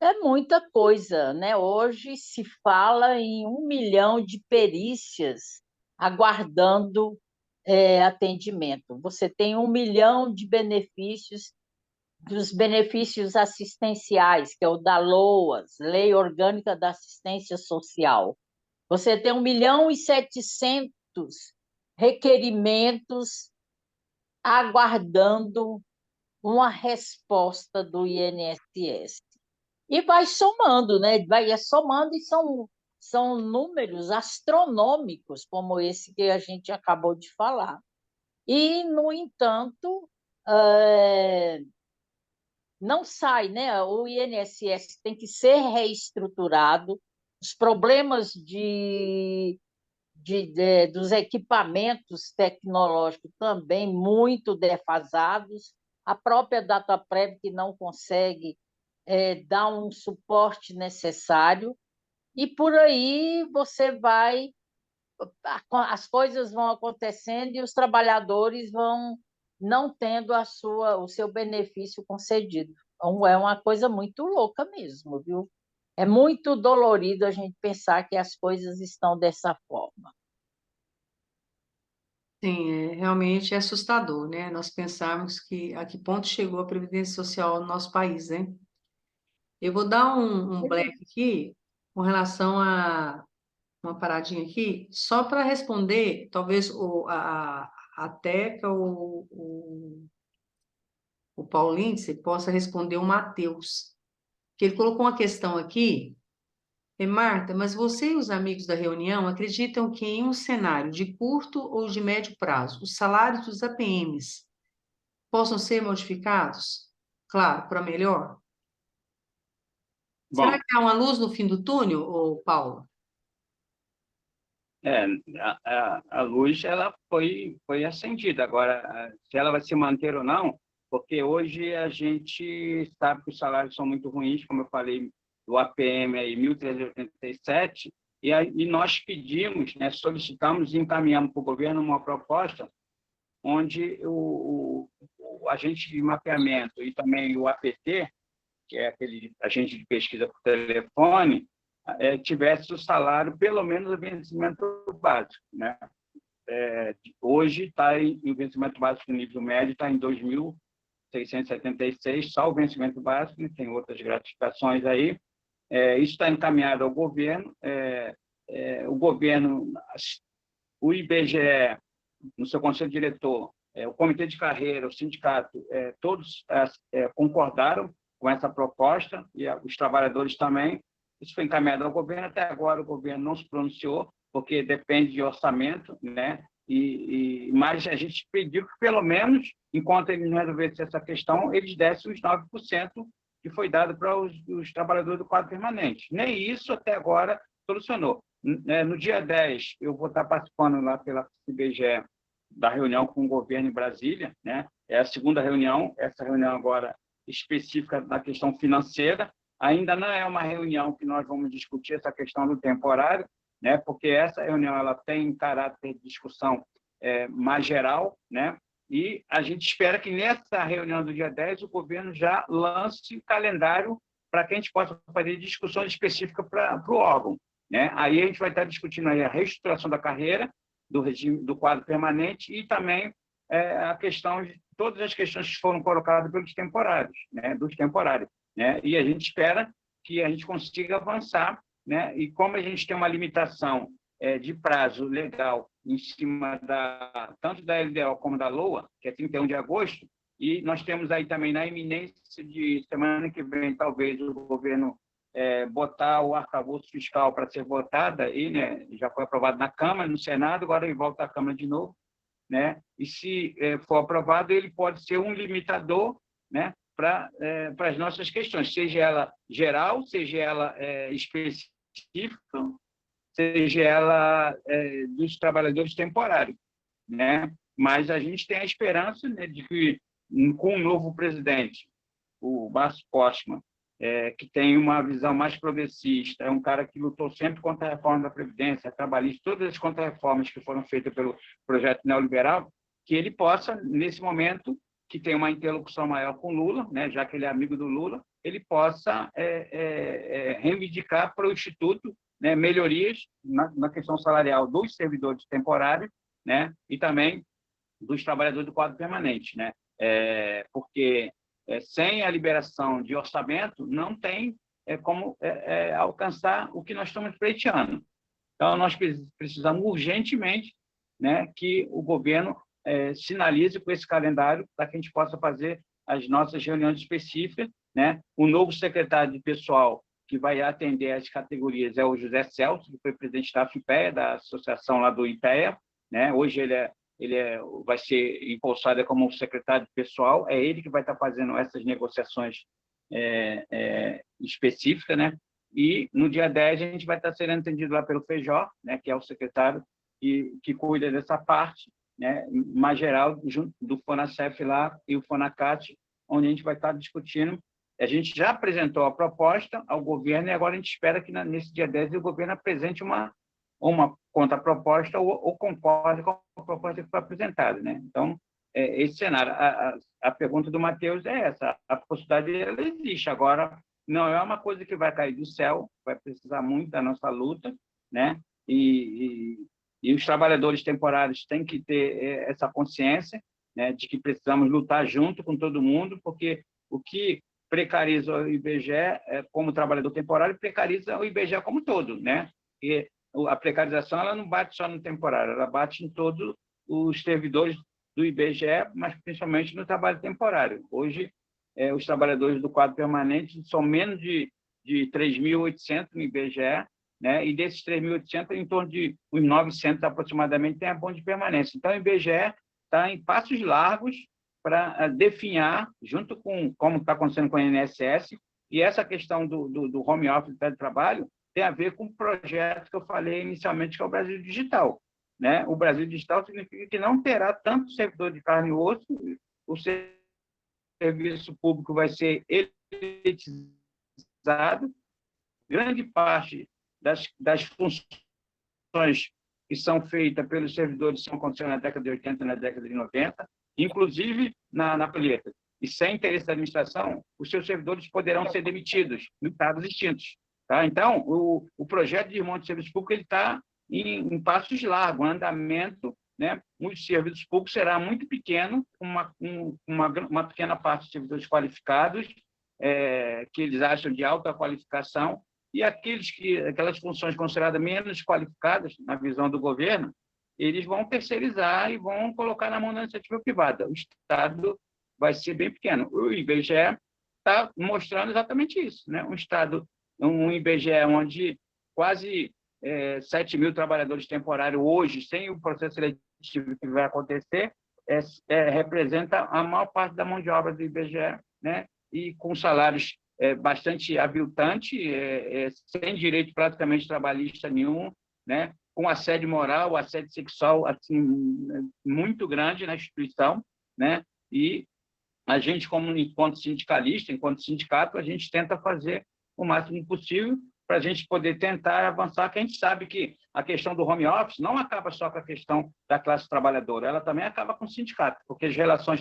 É muita coisa, né? Hoje se fala em 1 milhão de perícias aguardando atendimento. Você tem 1 milhão de benefícios, dos benefícios assistenciais, que é o da LOAS, Lei Orgânica da Assistência Social. Você tem 1.700.000 requerimentos aguardando uma resposta do INSS. E vai somando, né? Vai somando, e são números astronômicos, como esse que a gente acabou de falar. E, no entanto, não sai, né? O INSS tem que ser reestruturado, os problemas dos equipamentos tecnológicos também muito defasados, a própria Dataprev que não consegue dar um suporte necessário, e por aí as coisas vão acontecendo e os trabalhadores vão não tendo o seu benefício concedido. Então, é uma coisa muito louca mesmo, viu? É muito dolorido a gente pensar que as coisas estão dessa forma.
sim, realmente é assustador, né? Nós pensarmos que a que ponto chegou a Previdência Social no nosso país, né? Eu vou dar um break aqui com relação a uma paradinha aqui, só para responder, talvez a Teca ou o Paulo Lindsay possa responder o Matheus, que ele colocou uma questão aqui. Marta, mas você e os amigos da reunião acreditam que em um cenário de curto ou de médio prazo, os salários dos APMs possam ser modificados? Claro, para melhor. Será
Bom,
que há uma luz no fim do túnel, ô Paulo?
é, a luz ela foi acendida. Agora, se ela vai se manter ou não, porque hoje a gente sabe que os salários são muito ruins, como eu falei, do APM aí 1.387, e nós pedimos, né, solicitamos e encaminhamos para o governo uma proposta onde o agente de mapeamento e também o APT, que é aquele agente de pesquisa por telefone, tivesse o salário, pelo menos o vencimento básico, né? Hoje está o vencimento básico do nível médio está em 2.676, só o vencimento básico, né? Tem outras gratificações aí. Isso está encaminhado ao governo. O governo, o IBGE, no seu conselho diretor, o comitê de carreira, o sindicato, todos concordaram com essa proposta, e os trabalhadores também. Isso foi encaminhado ao governo. Até agora o governo não se pronunciou, porque depende de orçamento, né? Mas a gente pediu que, pelo menos, enquanto eles não resolvessem essa questão, eles dessem os 9% que foi dado para os trabalhadores do quadro permanente. Nem isso, até agora, solucionou. No dia 10, eu vou estar participando lá pela IBGE da reunião com o governo em Brasília, né? É a segunda reunião, essa reunião agora específica da questão financeira. Ainda não é uma reunião que nós vamos discutir essa questão do temporário, né? Porque essa reunião ela tem caráter de discussão mais geral, né? E a gente espera que nessa reunião do dia 10 o governo já lance o calendário para que a gente possa fazer discussões específicas para o órgão, né? Aí a gente vai estar discutindo aí a reestruturação da carreira, do regime do quadro permanente e também a questão de todas as questões que foram colocadas pelos temporários, né? Dos temporários, né? E a gente espera que a gente consiga avançar, né? E como a gente tem uma limitação de prazo legal em cima tanto da LDO como da LOA, que é 31 de agosto, e nós temos aí também na iminência de semana que vem, talvez, o governo botar o arcabouço fiscal para ser votada, e, né, já foi aprovado na Câmara, no Senado, agora ele volta à Câmara de novo, né? E se for aprovado, ele pode ser um limitador, né, para as nossas questões, seja ela geral, seja ela específica, seja ela dos trabalhadores temporários, né? Mas a gente tem a esperança, né, de que, com o novo presidente, o Márcio Postman, que tem uma visão mais progressista, é um cara que lutou sempre contra a reforma da Previdência, trabalhista, todas as contra-reformas que foram feitas pelo projeto neoliberal, que ele possa, nesse momento, que tem uma interlocução maior com Lula, né, já que ele é amigo do Lula, ele possa reivindicar para o Instituto, né, melhorias na questão salarial dos servidores temporários, né, e também dos trabalhadores do quadro permanente, né, porque sem a liberação de orçamento não tem como alcançar o que nós estamos pleiteando. Então, nós precisamos urgentemente, né, que o governo sinalize com esse calendário para que a gente possa fazer as nossas reuniões específicas, né? O novo secretário de pessoal que vai atender as categorias é o José Celso, que foi presidente da FIPEA, da associação lá do IPEA, né? Hoje ele vai ser impulsado como secretário de pessoal, é ele que vai estar fazendo essas negociações específicas, né? E no dia 10 a gente vai estar sendo atendido lá pelo Feijó, né, que é o secretário que cuida dessa parte, né, mais geral, junto do FONASEF lá e o FONACAT, onde a gente vai estar discutindo. A gente já apresentou a proposta ao governo e agora a gente espera que nesse dia 10 o governo apresente uma contraproposta ou concorde com a proposta que foi apresentada, né? Então, esse cenário. A pergunta do Matheus é essa: a possibilidade ela existe. Agora, não é uma coisa que vai cair do céu, vai precisar muito da nossa luta, né? E os trabalhadores temporários têm que ter essa consciência, né, de que precisamos lutar junto com todo mundo, porque o que precariza o IBGE como trabalhador temporário precariza o IBGE como todo, né? E a precarização ela não bate só no temporário, ela bate em todos os servidores do IBGE, mas principalmente no trabalho temporário. Hoje, os trabalhadores do quadro permanente são menos de 3.800 no IBGE, né? E desses 3.800, em torno de uns 900 aproximadamente tem abono de permanência. Então, o IBGE está em passos largos para definhar, junto com como está acontecendo com o INSS, e essa questão do home office, do trabalho, tem a ver com o projeto que eu falei inicialmente, que é o Brasil Digital, né? O Brasil Digital significa que não terá tanto servidor de carne e osso, o serviço público vai ser elitizado, grande parte das funções que são feitas pelos servidores que são acontecendo na década de 80 e na década de 90, inclusive na colheita. E sem interesse da administração, os seus servidores poderão ser demitidos em estados distintos. Tá? Então, o projeto de remonte de serviços públicos está em passos largos, andamento, né? Os serviços públicos será muito pequeno, uma pequena parte de servidores qualificados, que eles acham de alta qualificação, e aquelas funções consideradas menos qualificadas, na visão do governo, eles vão terceirizar e vão colocar na mão da iniciativa privada. O Estado vai ser bem pequeno. O IBGE está mostrando exatamente isso, né? Um IBGE onde quase 7 mil trabalhadores temporários hoje, sem o processo seletivo que vai acontecer, representa a maior parte da mão de obra do IBGE, né? E com salários bastante aviltantes, sem direito praticamente trabalhista nenhum, né? Com assédio moral, assédio sexual assim, muito grande na instituição, né? E a gente, enquanto sindicalista, enquanto sindicato, a gente tenta fazer o máximo possível para a gente poder tentar avançar, que a gente sabe que a questão do home office não acaba só com a questão da classe trabalhadora, ela também acaba com o sindicato, porque as relações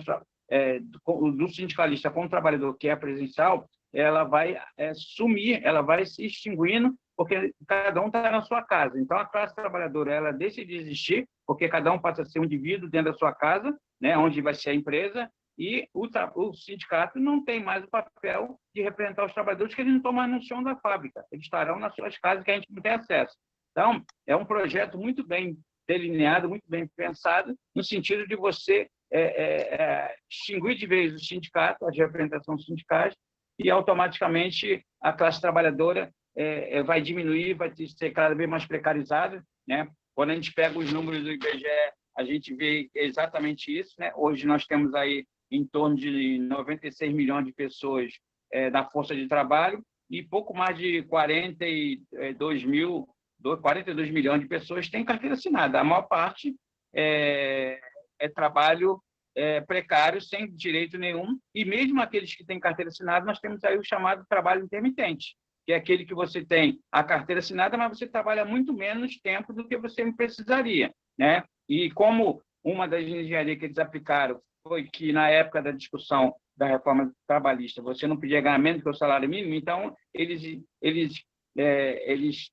do sindicalista com o trabalhador que é presencial, ela vai sumir, ela vai se extinguindo, porque cada um está na sua casa. Então, a classe trabalhadora ela deixa de existir, porque cada um passa a ser um indivíduo dentro da sua casa, né, onde vai ser a empresa, e o sindicato não tem mais o papel de representar os trabalhadores, que eles não estão mais no chão da fábrica, eles estarão nas suas casas, que a gente não tem acesso. Então, é um projeto muito bem delineado, muito bem pensado, no sentido de você extinguir de vez o sindicato, as representações sindicais, e automaticamente a classe trabalhadora vai diminuir, vai ser cada vez mais precarizada, né? Quando a gente pega os números do IBGE, a gente vê exatamente isso, né? Hoje nós temos aí em torno de 96 milhões de pessoas na força de trabalho e pouco mais de 42 milhões de pessoas têm carteira assinada. A maior parte é trabalho precário, sem direito nenhum, e mesmo aqueles que têm carteira assinada, nós temos aí o chamado trabalho intermitente, que é aquele que você tem a carteira assinada, mas você trabalha muito menos tempo do que você precisaria, né? E como uma das engenharias que eles aplicaram foi que, na época da discussão da reforma trabalhista, você não podia ganhar menos que o salário mínimo, então eles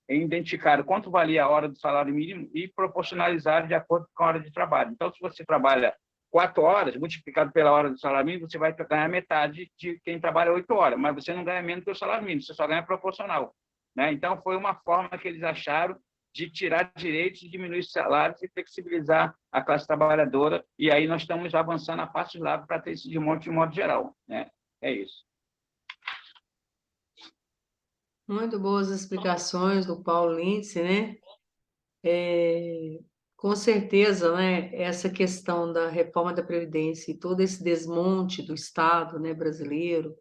identificaram quanto valia a hora do salário mínimo e proporcionalizaram de acordo com a hora de trabalho. Então, se você trabalha 4 horas, multiplicado pela hora do salário mínimo, você vai ganhar metade de quem trabalha 8 horas, mas você não ganha menos que o salário mínimo, você só ganha proporcional, né? Então, foi uma forma que eles acharam de tirar direitos, de diminuir salários e flexibilizar a classe trabalhadora, e aí nós estamos avançando a passos largos para ter esse desmonte de modo geral, né? É isso.
Muito boas explicações do Paulo Lindsay, né? Com certeza, né, essa questão da reforma da Previdência e todo esse desmonte do Estado, né, brasileiro,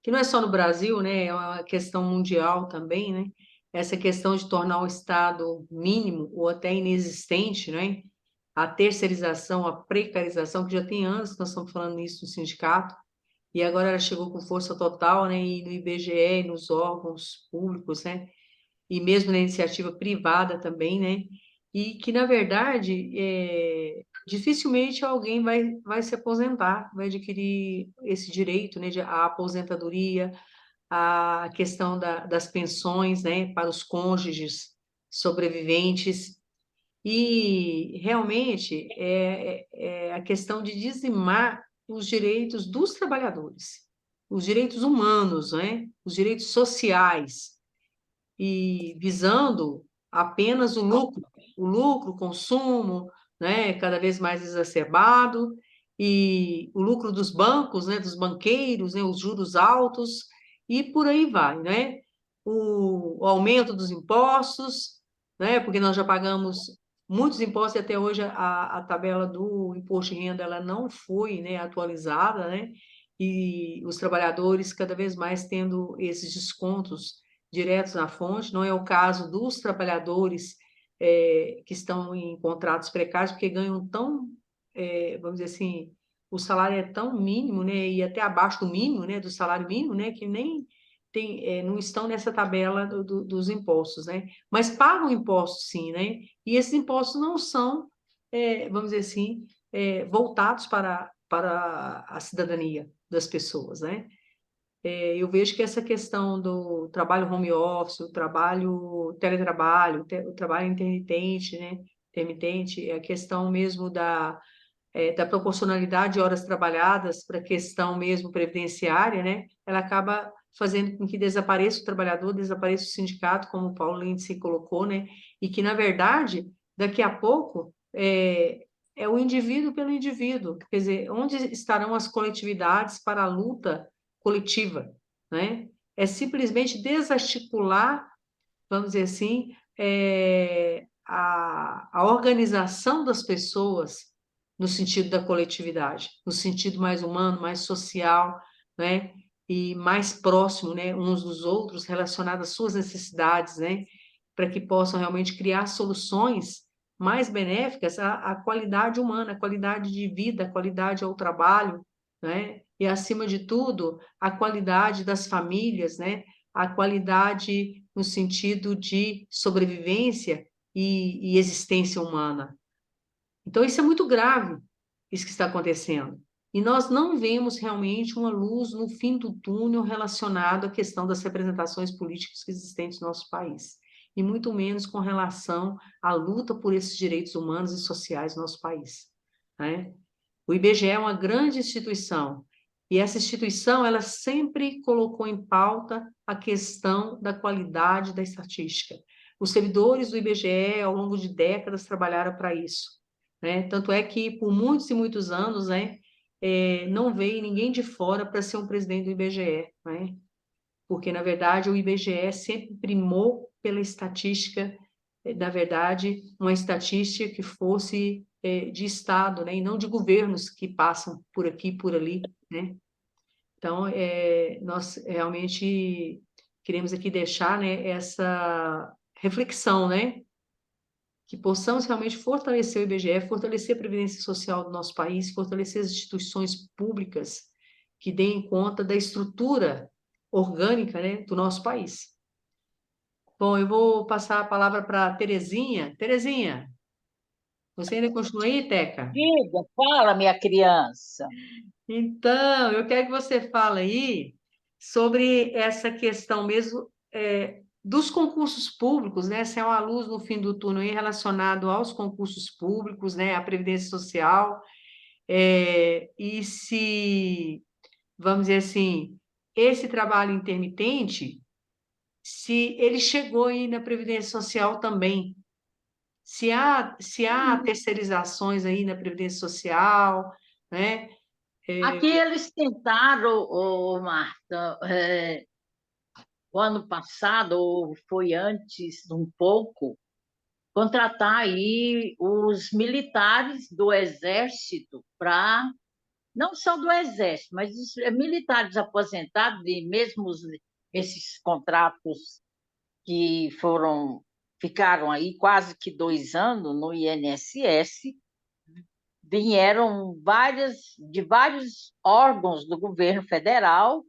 que não é só no Brasil, né, é uma questão mundial também, né? Essa questão de tornar o Estado mínimo ou até inexistente, né? A terceirização, a precarização, que já tem anos que nós estamos falando isso no sindicato, e agora ela chegou com força total, né, e no IBGE, nos órgãos públicos, né? E mesmo na iniciativa privada também, né? E que, na verdade, dificilmente alguém vai se aposentar, vai adquirir esse direito, né, a aposentadoria, a questão das pensões, né, para os cônjuges sobreviventes, e realmente é a questão de dizimar os direitos dos trabalhadores, os direitos humanos, né, os direitos sociais, e visando apenas o lucro, o consumo, né, cada vez mais exacerbado, e o lucro dos bancos, né, dos banqueiros, né, os juros altos, e por aí vai, né? O aumento dos impostos, né, porque nós já pagamos muitos impostos e até hoje a tabela do imposto de renda ela não foi, né, atualizada, né? E os trabalhadores cada vez mais tendo esses descontos diretos na fonte, não é o caso dos trabalhadores que estão em contratos precários, porque ganham tão, vamos dizer assim, o salário é tão mínimo, né, e até abaixo do mínimo, né, do salário mínimo, né, que nem não estão nessa tabela dos impostos, né? Mas pagam impostos, sim, né? E esses impostos não são, vamos dizer assim, voltados para a cidadania das pessoas, né? Eu vejo que essa questão do trabalho home office, o trabalho teletrabalho, o trabalho intermitente, né? Intermitente, é a questão mesmo da proporcionalidade de horas trabalhadas para a questão mesmo previdenciária, né? Ela acaba fazendo com que desapareça o trabalhador, desapareça o sindicato, como o Paulo Lindsay colocou, né? E que, na verdade, daqui a pouco, é o indivíduo pelo indivíduo. Quer dizer, onde estarão as coletividades para a luta coletiva, né? É simplesmente desarticular, vamos dizer assim, a organização das pessoas no sentido da coletividade, no sentido mais humano, mais social, né? E mais próximo, né, uns dos outros, relacionado às suas necessidades, né? Para que possam realmente criar soluções mais benéficas à qualidade humana, à qualidade de vida, à qualidade ao trabalho, né? E, acima de tudo, a qualidade das famílias, né? A qualidade no sentido de sobrevivência e existência humana. Então, isso é muito grave, isso que está acontecendo. E nós não vemos realmente uma luz no fim do túnel relacionado à questão das representações políticas existentes no nosso país, e muito menos com relação à luta por esses direitos humanos e sociais no nosso país, né? O IBGE é uma grande instituição, e essa instituição ela sempre colocou em pauta a questão da qualidade da estatística. Os servidores do IBGE, ao longo de décadas, trabalharam para isso, né? Tanto é que, por muitos e muitos anos, né, não veio ninguém de fora para ser um presidente do IBGE, né? Porque, na verdade, o IBGE sempre primou pela estatística, na verdade, uma estatística que fosse de Estado, né, e não de governos que passam por aqui, por ali, né? Então, nós realmente queremos aqui deixar, né, essa reflexão, né, que possamos realmente fortalecer o IBGE, fortalecer a previdência social do nosso país, fortalecer as instituições públicas que deem conta da estrutura orgânica, né, do nosso país. Bom, eu vou passar a palavra para a Terezinha. Terezinha, você ainda continua aí, Teca?
Diga, fala, minha criança.
Então, eu quero que você fale aí sobre essa questão mesmo dos concursos públicos, né? Se é uma luz no fim do túnel aí relacionado aos concursos públicos, né? A Previdência Social, e se, vamos dizer assim, esse trabalho intermitente, se ele chegou aí na Previdência Social também, se há terceirizações aí na Previdência Social, né?
Aqui eles tentaram, Marta, o ano passado, ou foi antes um pouco, contratar aí os militares do Exército para, não só do Exército, mas os militares aposentados, e mesmo esses contratos que ficaram aí quase que 2 anos no INSS, vieram de vários órgãos do governo federal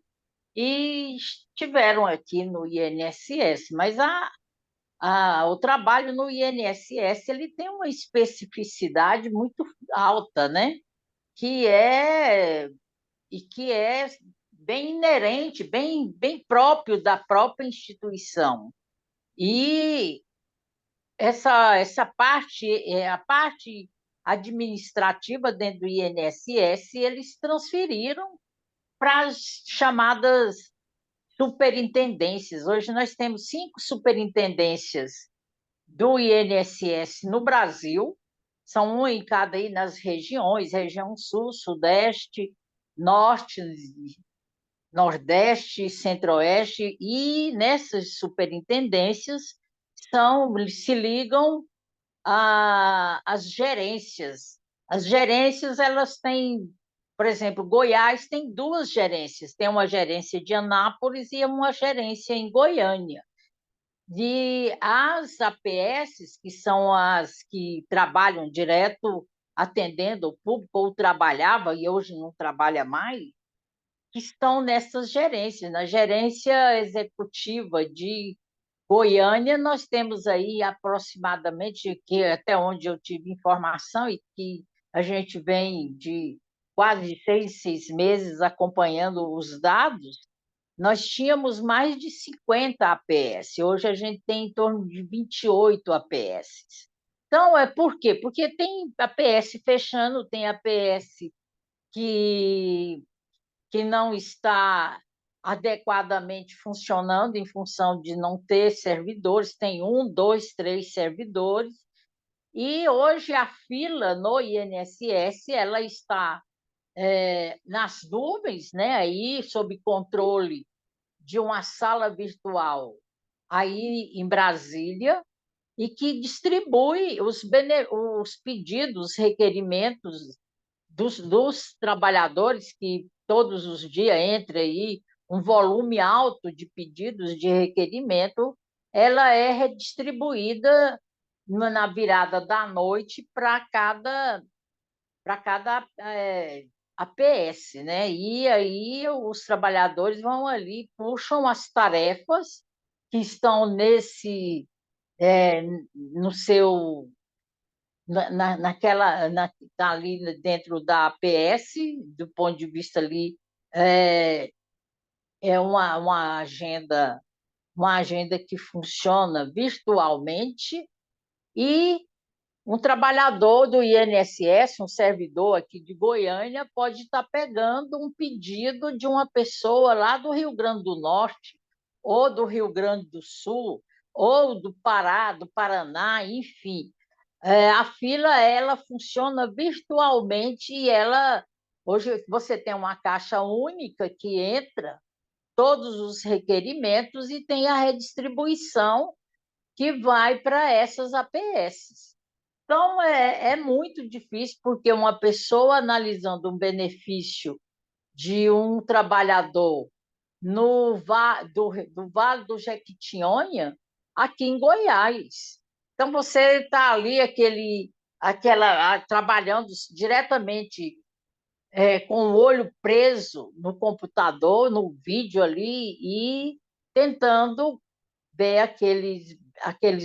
e estiveram aqui no INSS, mas o trabalho no INSS ele tem uma especificidade muito alta, né? Que é bem inerente, bem próprio da própria instituição. E essa parte, a parte administrativa dentro do INSS, eles transferiram para as chamadas superintendências. Hoje nós temos 5 superintendências do INSS no Brasil, são um em cada aí nas regiões, região Sul, Sudeste, Norte, Nordeste, Centro-Oeste, e nessas superintendências se ligam às gerências. As gerências, elas têm, por exemplo, Goiás tem 2 gerências, tem uma gerência de Anápolis e uma gerência em Goiânia. E as APS, que são as que trabalham direto atendendo o público, ou trabalhava e hoje não trabalha mais, que estão nessas gerências. Na gerência executiva de Goiânia, nós temos aí aproximadamente, que até onde eu tive informação, e que a gente vem de quase 6 meses acompanhando os dados, nós tínhamos mais de 50 APS. Hoje a gente tem em torno de 28 APS. Então, é por quê? Porque tem APS fechando, tem APS que não está adequadamente funcionando em função de não ter servidores, tem 1, 2, 3 servidores, e hoje a fila no INSS ela está nas nuvens, né, aí sob controle de uma sala virtual aí em Brasília, e que distribui os pedidos, requerimentos dos trabalhadores, que todos os dias entra aí um volume alto de pedidos de requerimento, ela é redistribuída na virada da noite para cada APS, né? E aí os trabalhadores vão ali, puxam as tarefas que estão no seu tá ali dentro da APS, do ponto de vista ali, é, é uma agenda que funciona virtualmente, e um trabalhador do INSS, um servidor aqui de Goiânia, pode estar pegando um pedido de uma pessoa lá do Rio Grande do Norte, ou do Rio Grande do Sul, ou do Pará, do Paraná, enfim. A fila ela funciona virtualmente, e hoje você tem uma caixa única que entra todos os requerimentos e tem a redistribuição que vai para essas APS. Então, é muito difícil, porque uma pessoa analisando um benefício de um trabalhador do Vale do Jequitinhonha, aqui em Goiás. Então, você está ali trabalhando diretamente com o olho preso no computador, no vídeo ali, e tentando ver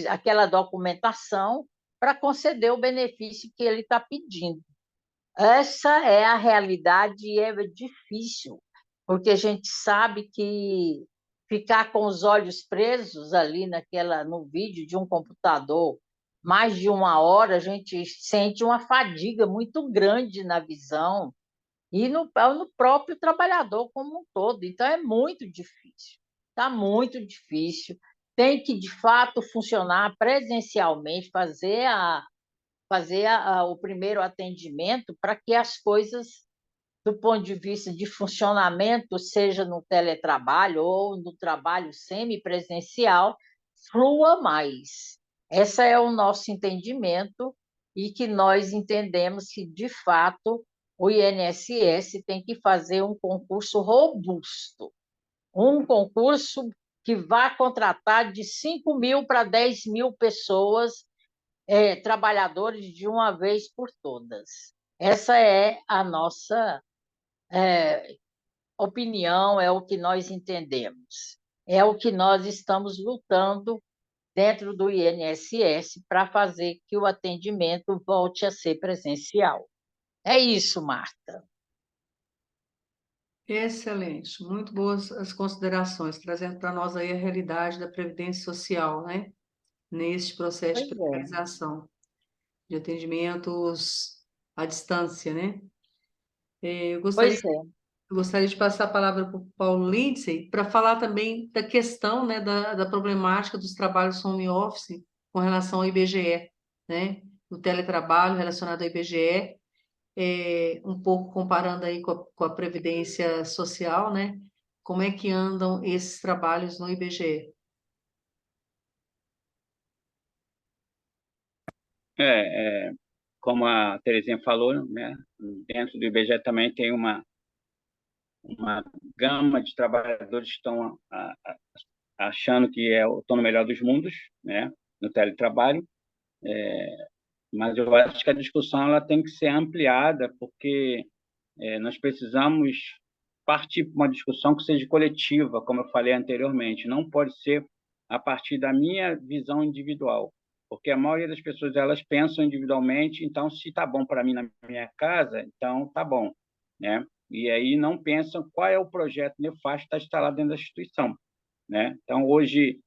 aquela documentação para conceder o benefício que ele está pedindo. Essa é a realidade, e é difícil, porque a gente sabe que ficar com os olhos presos ali no vídeo de um computador mais de 1 hora, a gente sente uma fadiga muito grande na visão e no próprio trabalhador como um todo. Então, é muito difícil, está muito difícil. Tem que, de fato, funcionar presencialmente, fazer o primeiro atendimento, para que as coisas, do ponto de vista de funcionamento, seja no teletrabalho ou no trabalho semipresencial, flua mais. Esse é o nosso entendimento, e que nós entendemos que, de fato, o INSS tem que fazer um concurso robusto, um concurso que vá contratar de 5.000 para 10.000 pessoas, trabalhadores, de uma vez por todas. Essa é a nossa opinião, é o que nós entendemos, é o que nós estamos lutando dentro do INSS para fazer que o atendimento volte a ser presencial. É isso, Marta.
Excelente, muito boas as considerações, trazendo para nós aí a realidade da Previdência Social, né? Neste processo
Pois
de
é.
precarização, de atendimentos à distância, né? Eu gostaria,
Pois é.
eu gostaria de passar a palavra para o Paulo Lindsay para falar também da questão, né, da problemática dos trabalhos home office com relação ao IBGE, né? O teletrabalho relacionado ao IBGE, um pouco comparando aí com a Previdência Social, né? Como é que andam esses trabalhos no IBGE?
Como a Terezinha falou, né, dentro do IBGE também tem uma gama de trabalhadores que estão achando que estão no melhor dos mundos, né, no teletrabalho, mas eu acho que a discussão ela tem que ser ampliada, porque nós precisamos partir para uma discussão que seja coletiva, como eu falei anteriormente, não pode ser a partir da minha visão individual, porque a maioria das pessoas elas pensam individualmente, então se está bom para mim na minha casa, então está bom, né? E aí não pensam qual é o projeto nefasto que está instalado dentro da instituição, né? Então hoje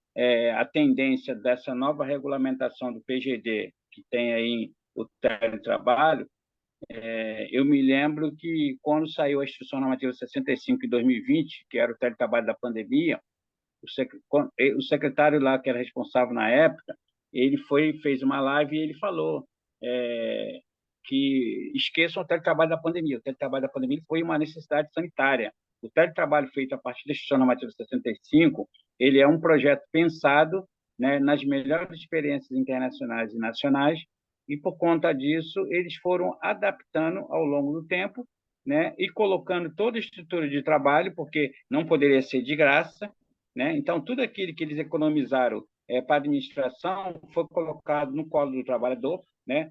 a tendência dessa nova regulamentação do PGD, que tem aí o teletrabalho, eu me lembro que quando saiu a Instrução Normativa 65 em 2020, que era o teletrabalho da pandemia, o secretário lá que era responsável na época, ele fez uma live e ele falou que esqueçam o teletrabalho da pandemia. O teletrabalho da pandemia foi uma necessidade sanitária. O teletrabalho feito a partir da Instituição Normativa 65, ele é um projeto pensado, né, nas melhores experiências internacionais e nacionais, e por conta disso eles foram adaptando ao longo do tempo, né, e colocando toda a estrutura de trabalho, porque não poderia ser de graça, né? Então tudo aquilo que eles economizaram para a administração foi colocado no colo do trabalhador, né?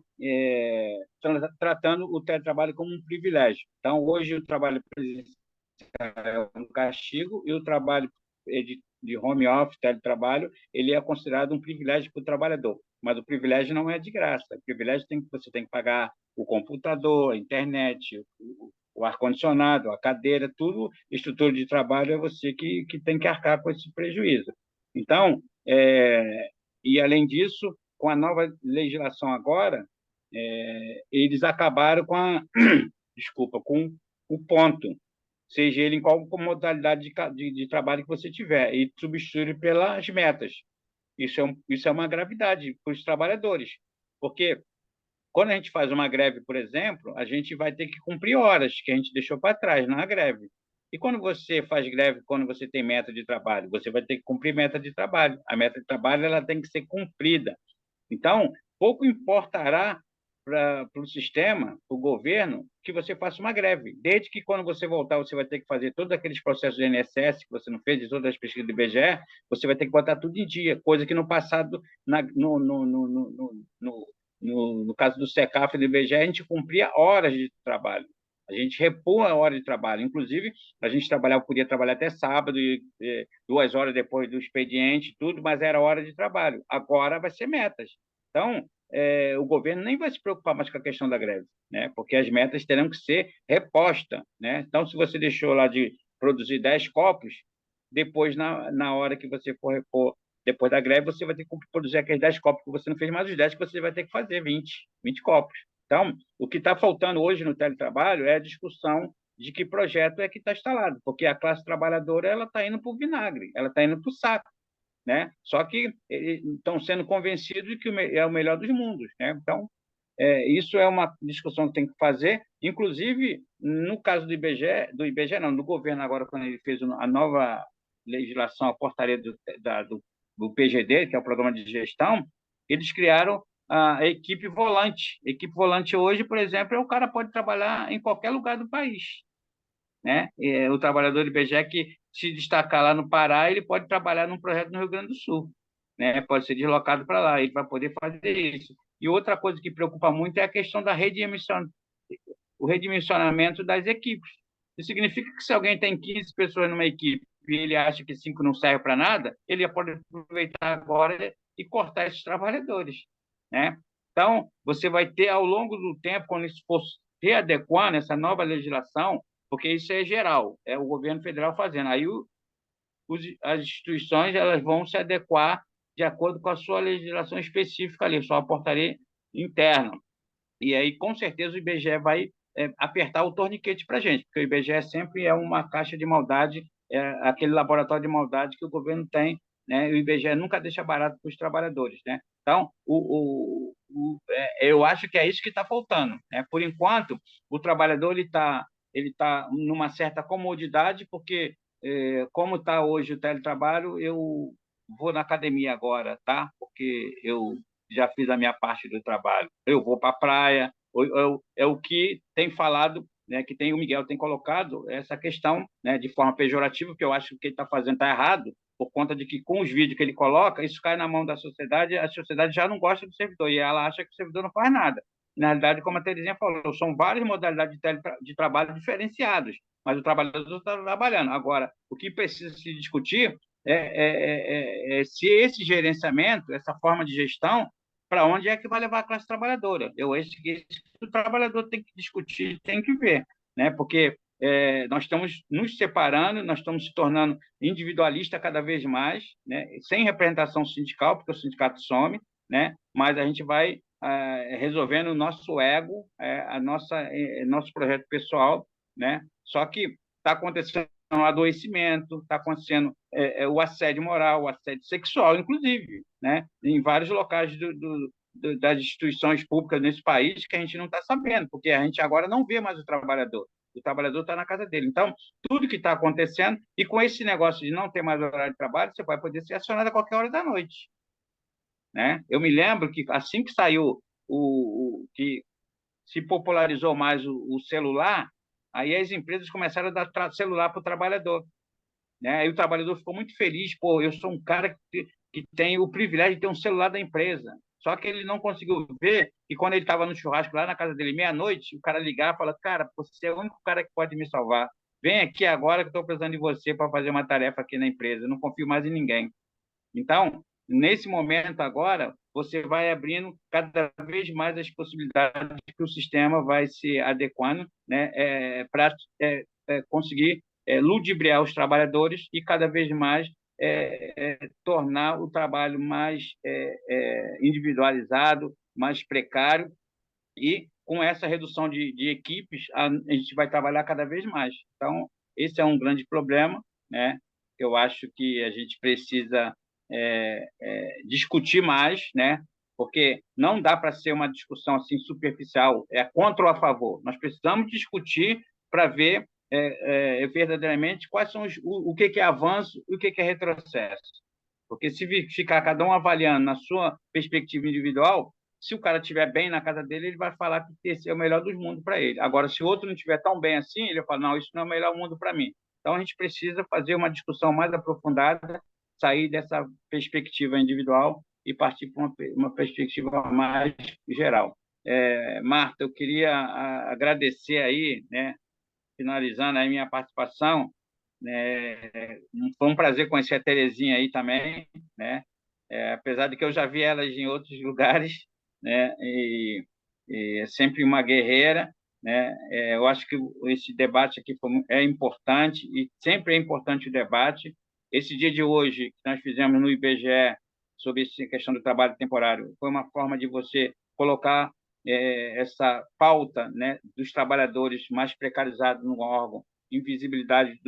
Tratando o teletrabalho como um privilégio. Então hoje o trabalho presencial é um castigo e o trabalho de home office, teletrabalho, ele é considerado um privilégio para o trabalhador. Mas o privilégio não é de graça. O privilégio você tem que pagar o computador, a internet, o ar-condicionado, a cadeira, tudo, estrutura de trabalho é você que tem que arcar com esse prejuízo. Então, e além disso, com a nova legislação agora, eles acabaram com desculpa, com o ponto, seja ele em qual modalidade de trabalho que você tiver, e substituir pelas metas. Isso é uma gravidade para os trabalhadores, porque quando a gente faz uma greve, por exemplo, a gente vai ter que cumprir horas que a gente deixou para trás na greve. E quando você faz greve, quando você tem meta de trabalho, você vai ter que cumprir meta de trabalho. A meta de trabalho ela tem que ser cumprida. Então, pouco importará para o sistema, para o governo, que você faça uma greve. Desde que quando você voltar, você vai ter que fazer todos aqueles processos de INSS que você não fez, de todas as pesquisas do IBGE, você vai ter que botar tudo em dia, coisa que no passado, no caso do SECAF e do IBGE, a gente cumpria horas de trabalho. A gente repõe a hora de trabalho. Inclusive, a gente podia trabalhar até sábado, 2 horas depois do expediente, tudo, mas era hora de trabalho. Agora vai ser metas. Então, o governo nem vai se preocupar mais com a questão da greve, né? Porque as metas terão que ser repostas, né? Então, se você deixou lá de produzir 10 copos, depois, na hora que você for repor, depois da greve, você vai ter que produzir aqueles 10 copos que você não fez, mais os 10 que você vai ter que fazer, 20 copos. Então, o que está faltando hoje no teletrabalho é a discussão de que projeto é que está instalado, porque a classe trabalhadora ela está indo para o vinagre, ela está indo para o saco, né? Só que estão sendo convencidos de que é o melhor dos mundos, né? Então, isso é uma discussão que tem que fazer, inclusive no caso do IBGE não, do governo agora, quando ele fez a nova legislação, a portaria do PGD, que é o Programa de Gestão, eles criaram a equipe volante. Equipe volante hoje, por exemplo, o cara pode trabalhar em qualquer lugar do país, né? O trabalhador do IBGE que se destacar lá no Pará, ele pode trabalhar num projeto no Rio Grande do Sul, né? Pode ser deslocado para lá, ele vai poder fazer isso. E outra coisa que preocupa muito é a questão o redimensionamento das equipes. Isso significa que se alguém tem 15 pessoas numa equipe e ele acha que 5 não servem para nada, ele pode aproveitar agora e cortar esses trabalhadores, né? Então, você vai ter, ao longo do tempo, quando isso for readequando essa nova legislação, porque isso é geral, é o governo federal fazendo. Aí as instituições elas vão se adequar de acordo com a sua legislação específica ali, sua portaria interna. E aí, com certeza, o IBGE vai apertar o torniquete para a gente, porque o IBGE sempre é uma caixa de maldade, aquele laboratório de maldade que o governo tem, né? O IBGE nunca deixa barato para os trabalhadores, né? Então, eu acho que é isso que está faltando, né? Por enquanto, o trabalhador ele tá numa certa comodidade, porque como está hoje o teletrabalho, eu vou na academia agora, tá? Porque eu já fiz a minha parte do trabalho. Eu vou para a praia, é o que tem falado, né, que o Miguel tem colocado essa questão, né, de forma pejorativa, porque eu acho que o que ele está fazendo está errado, por conta de que com os vídeos que ele coloca, isso cai na mão da sociedade, a sociedade já não gosta do servidor, e ela acha que o servidor não faz nada.
na realidade, como a Terezinha falou, são várias modalidades de trabalho diferenciadas, mas o trabalhador está trabalhando. Agora, o que precisa se discutir é se esse gerenciamento, essa forma de gestão, para onde é que vai levar a classe trabalhadora. Eu acho que isso o trabalhador tem que discutir, tem que ver, né? Porque nós estamos nos separando, nós estamos se tornando individualistas cada vez mais, né? Sem representação sindical, porque o sindicato some, né? Mas a gente vai resolvendo o nosso ego, nosso projeto pessoal, né? Só que está acontecendo um adoecimento, está acontecendo o assédio moral, o assédio sexual, inclusive, né? Em vários locais das instituições públicas nesse país que a gente não está sabendo, porque a gente agora não vê mais o trabalhador está na casa dele. Então, tudo que está acontecendo, e com esse negócio de não ter mais horário de trabalho, você vai poder ser acionado a qualquer hora da noite. Né? Eu me lembro que assim que saiu que se popularizou mais o celular, aí as empresas começaram a dar celular para o trabalhador. Né? Aí o trabalhador ficou muito feliz, pô, eu sou um cara que tem o privilégio de ter um celular da empresa. Só que ele não conseguiu ver que quando ele estava no churrasco lá na casa dele, meia-noite, o cara ligar e falar, cara, você é o único cara que pode me salvar. Vem aqui agora que eu estou precisando de você para fazer uma tarefa aqui na empresa. Eu não confio mais em ninguém. Então, nesse momento agora, você vai abrindo cada vez mais as possibilidades que o sistema vai se adequando, né, para conseguir ludibriar os trabalhadores e cada vez mais tornar o trabalho mais individualizado, mais precário, e com essa redução de equipes, a gente vai trabalhar cada vez mais. Então, esse é um grande problema, né? Eu acho que a gente precisa discutir mais, né? Porque não dá para ser uma discussão assim superficial, contra ou a favor. Nós precisamos discutir para ver verdadeiramente quais são o que é avanço e o que é retrocesso. Porque se ficar cada um avaliando na sua perspectiva individual, se o cara estiver bem na casa dele, ele vai falar que esse é o melhor dos mundos para ele. Agora, se o outro não estiver tão bem assim, ele vai falar, não, isso não é o melhor mundo para mim. Então, a gente precisa fazer uma discussão mais aprofundada, sair dessa perspectiva individual e partir para uma perspectiva mais geral. Marta, eu queria agradecer aí, né, finalizando a minha participação, foi um prazer conhecer a Terezinha aí também, né? Apesar de que eu já vi elas em outros lugares, né? E é sempre uma guerreira, né? Eu acho que esse debate aqui é importante e sempre é importante o debate. Esse dia de hoje que nós fizemos no IBGE sobre essa questão do trabalho temporário foi uma forma de você colocar essa pauta, né, dos trabalhadores mais precarizados no órgão, invisibilidade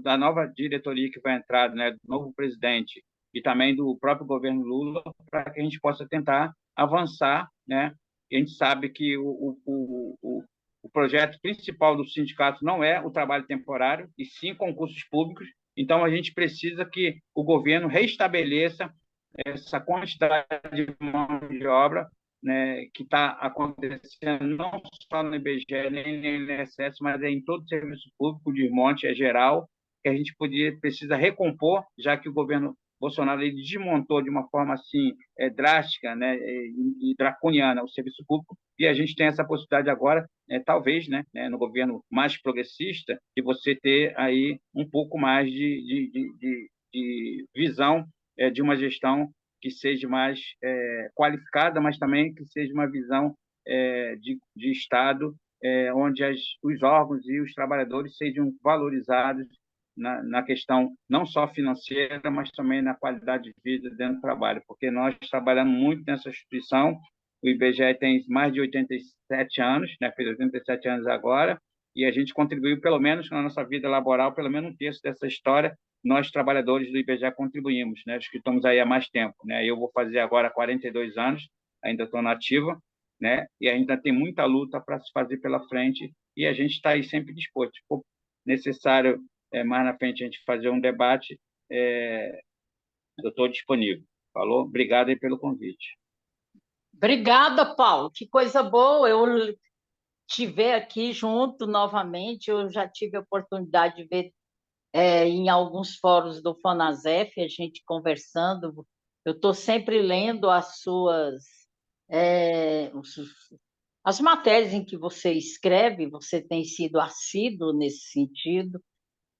da nova diretoria que vai entrar, né, do novo presidente e também do próprio governo Lula, para que a gente possa tentar avançar, né? E a gente sabe que o projeto principal do sindicato não é o trabalho temporário, e sim concursos públicos. Então, a gente precisa que o governo restabeleça essa quantidade de mão de obra, né, que está acontecendo não só no IBGE, nem no INSS, mas em todo o serviço público, de monte, geral, que a gente precisa recompor, já que o governo Bolsonaro ele desmontou de uma forma assim drástica, né, e draconiana o serviço público, e a gente tem essa possibilidade agora, talvez, né, no governo mais progressista, de você ter aí um pouco mais de visão de uma gestão que seja mais qualificada, mas também que seja uma visão de Estado onde os órgãos e os trabalhadores sejam valorizados na questão não só financeira, mas também na qualidade de vida dentro do trabalho, porque nós trabalhamos muito nessa instituição. O IBGE tem mais de 87 anos, né? Fez 87 anos agora, e a gente contribuiu, pelo menos na nossa vida laboral, pelo menos um terço dessa história, nós, trabalhadores do IBGE, contribuímos, né? Os que estamos aí há mais tempo, né? Eu vou fazer agora 42 anos, ainda estou na ativa, né? E ainda tem muita luta para se fazer pela frente, e a gente está aí sempre disposto. Se for necessário, mais na frente, a gente fazer um debate, eu estou disponível. Falou? Obrigado aí pelo convite.
Obrigada, Paulo. Que coisa boa eu te ver aqui junto novamente. Eu já tive a oportunidade de ver em alguns fóruns do Fonasef, a gente conversando. Eu estou sempre lendo as suas as matérias em que você escreve, você tem sido assíduo nesse sentido,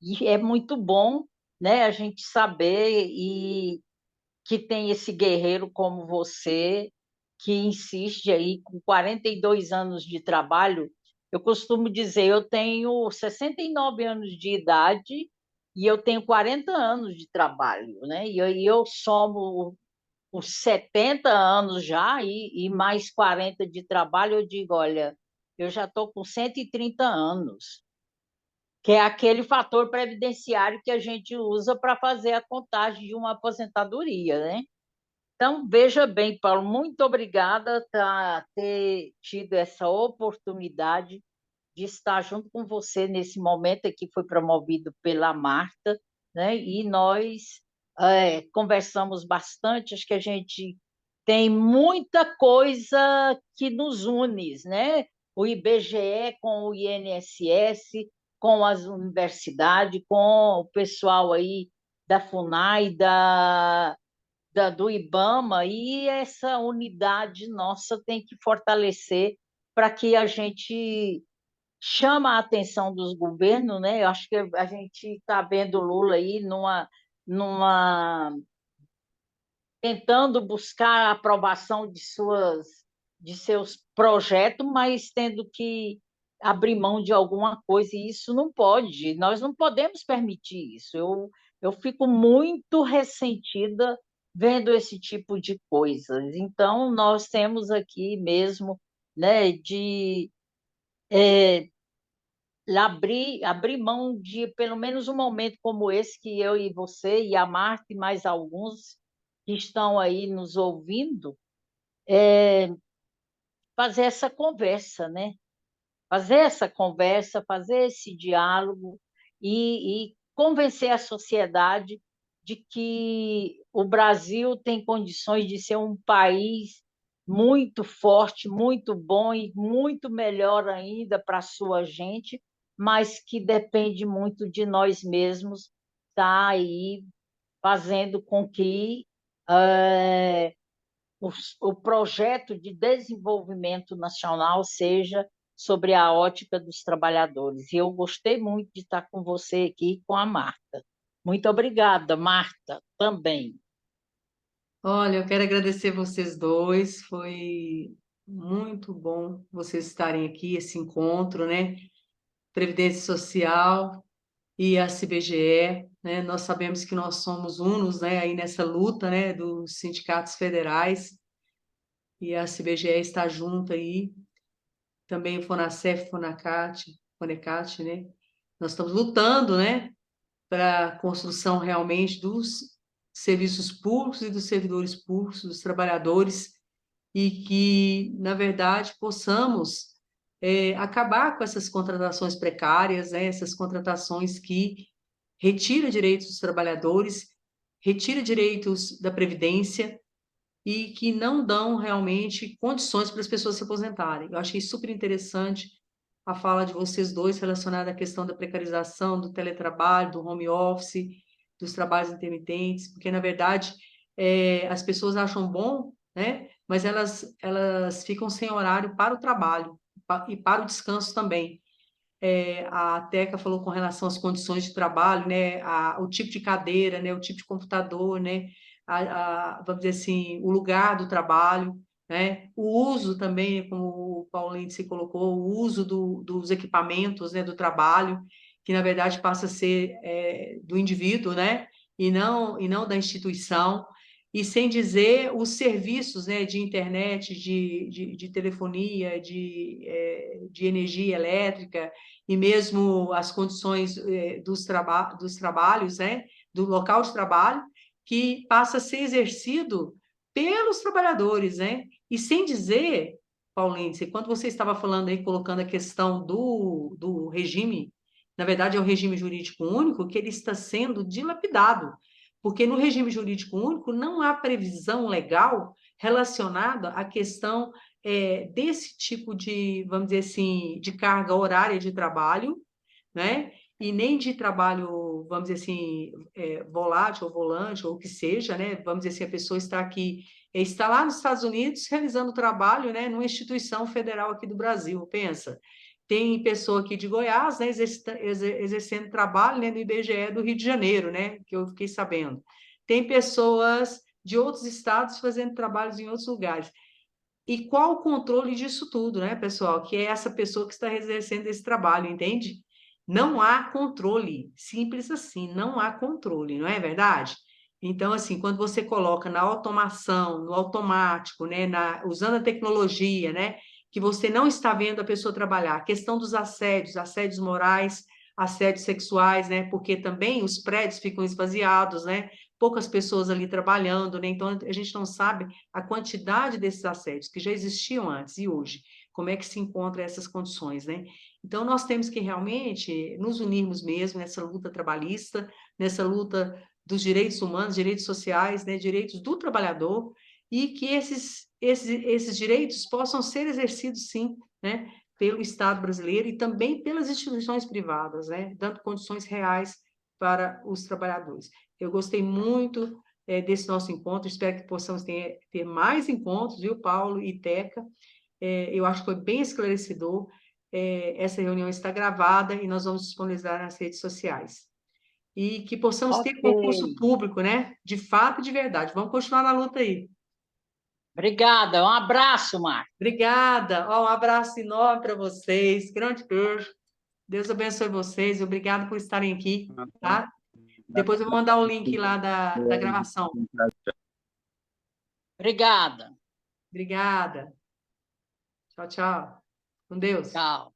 e é muito bom, né, a gente saber e que tem esse guerreiro como você, que insiste aí com 42 anos de trabalho. Eu costumo dizer, eu tenho 69 anos de idade e eu tenho 40 anos de trabalho, né? E eu somo os 70 anos já e mais 40 de trabalho, eu digo, olha, eu já estou com 130 anos, que é aquele fator previdenciário que a gente usa para fazer a contagem de uma aposentadoria, né? Então, veja bem, Paulo, muito obrigada por ter tido essa oportunidade de estar junto com você nesse momento que foi promovido pela Marta, né? E nós conversamos bastante, acho que a gente tem muita coisa que nos une, né? O IBGE com o INSS, com as universidades, com o pessoal aí da FUNAI, do IBAMA, e essa unidade nossa tem que fortalecer para que a gente chama a atenção dos governos, né? Eu acho que a gente está vendo o Lula aí numa tentando buscar a aprovação de seus projetos, mas tendo que abrir mão de alguma coisa, e isso não pode, nós não podemos permitir isso. Eu fico muito ressentida vendo esse tipo de coisas. Então, nós temos aqui mesmo, né, de abrir mão de pelo menos um momento como esse que eu e você e a Marta e mais alguns que estão aí nos ouvindo, fazer essa conversa, né? Fazer essa conversa, fazer esse diálogo e convencer a sociedade de que o Brasil tem condições de ser um país muito forte, muito bom e muito melhor ainda para a sua gente, mas que depende muito de nós mesmos estar aí fazendo com que o projeto de desenvolvimento nacional seja sobre a ótica dos trabalhadores. E eu gostei muito de estar com você aqui, com a Marta. Muito obrigada, Marta, também.
Olha, eu quero agradecer vocês dois, foi muito bom vocês estarem aqui, esse encontro, né? Previdência Social e a CBGE, né? Nós sabemos que nós somos unos, né, aí nessa luta, né, dos sindicatos federais, e a CBGE está junto aí, também o FONASEF, FONECAT, né? Nós estamos lutando, né, para a construção realmente dos serviços públicos e dos servidores públicos, dos trabalhadores, e que, na verdade, possamos acabar com essas contratações precárias, né, essas contratações que retiram direitos dos trabalhadores, retiram direitos da Previdência e que não dão realmente condições para as pessoas se aposentarem. Eu achei super interessante a fala de vocês dois relacionada à questão da precarização, do teletrabalho, do home office, dos trabalhos intermitentes, porque, na verdade, as pessoas acham bom, né? Mas elas ficam sem horário para o trabalho e para o descanso também. A Teca falou com relação às condições de trabalho, né? O tipo de cadeira, né? O tipo de computador, né? Vamos dizer assim, o lugar do trabalho, né? O uso também, como o Paulo Lindsay colocou, o uso dos equipamentos, né? Do trabalho, que na verdade passa a ser do indivíduo, né? E não da instituição. E sem dizer os serviços, né, de internet, de telefonia, de energia elétrica, e mesmo as condições dos trabalhos, né, do local de trabalho, que passa a ser exercido pelos trabalhadores, né? E sem dizer, Paulinho, quando você estava falando aí, colocando a questão do regime, na verdade é o regime jurídico único, que ele está sendo dilapidado, porque no regime jurídico único não há previsão legal relacionada à questão desse tipo de, vamos dizer assim, de carga horária de trabalho, né? E nem de trabalho, vamos dizer assim, volátil ou volante, ou o que seja, né? Vamos dizer assim, a pessoa está aqui está lá nos Estados Unidos realizando trabalho, né, numa instituição federal aqui do Brasil, pensa. Tem pessoa aqui de Goiás, né, exercendo trabalho, né, no IBGE do Rio de Janeiro, né, que eu fiquei sabendo. Tem pessoas de outros estados fazendo trabalhos em outros lugares. E qual o controle disso tudo, né, pessoal? Que é essa pessoa que está exercendo esse trabalho, entende? Não há controle, simples assim, não há controle, não é verdade? Então, assim, quando você coloca na automação, no automático, né, usando a tecnologia, né, que você não está vendo a pessoa trabalhar, a questão dos assédios morais, assédios sexuais, né, porque também os prédios ficam esvaziados, né, poucas pessoas ali trabalhando, né, então a gente não sabe a quantidade desses assédios que já existiam antes e hoje, como é que se encontra essas condições, né? Então, nós temos que realmente nos unirmos mesmo nessa luta trabalhista, nessa luta dos direitos humanos, direitos sociais, né, direitos do trabalhador, e que esses direitos possam ser exercidos, sim, né, pelo Estado brasileiro e também pelas instituições privadas, né, dando condições reais para os trabalhadores. Eu gostei muito desse nosso encontro, espero que possamos ter mais encontros, viu, Paulo e Teca? Eu acho que foi bem esclarecedor. Essa reunião está gravada e nós vamos disponibilizar nas redes sociais. E que possamos ter concurso
Ok.
público, né? De fato e de verdade. Vamos continuar na luta aí.
Obrigada. Um abraço, Marta.
Obrigada. Ó, um abraço enorme para vocês. Grande beijo. Deus abençoe vocês. Obrigado por estarem aqui, tá? Depois eu vou mandar o link lá da gravação.
Obrigada.
Obrigada. Tchau, tchau. Com Deus.
Tchau.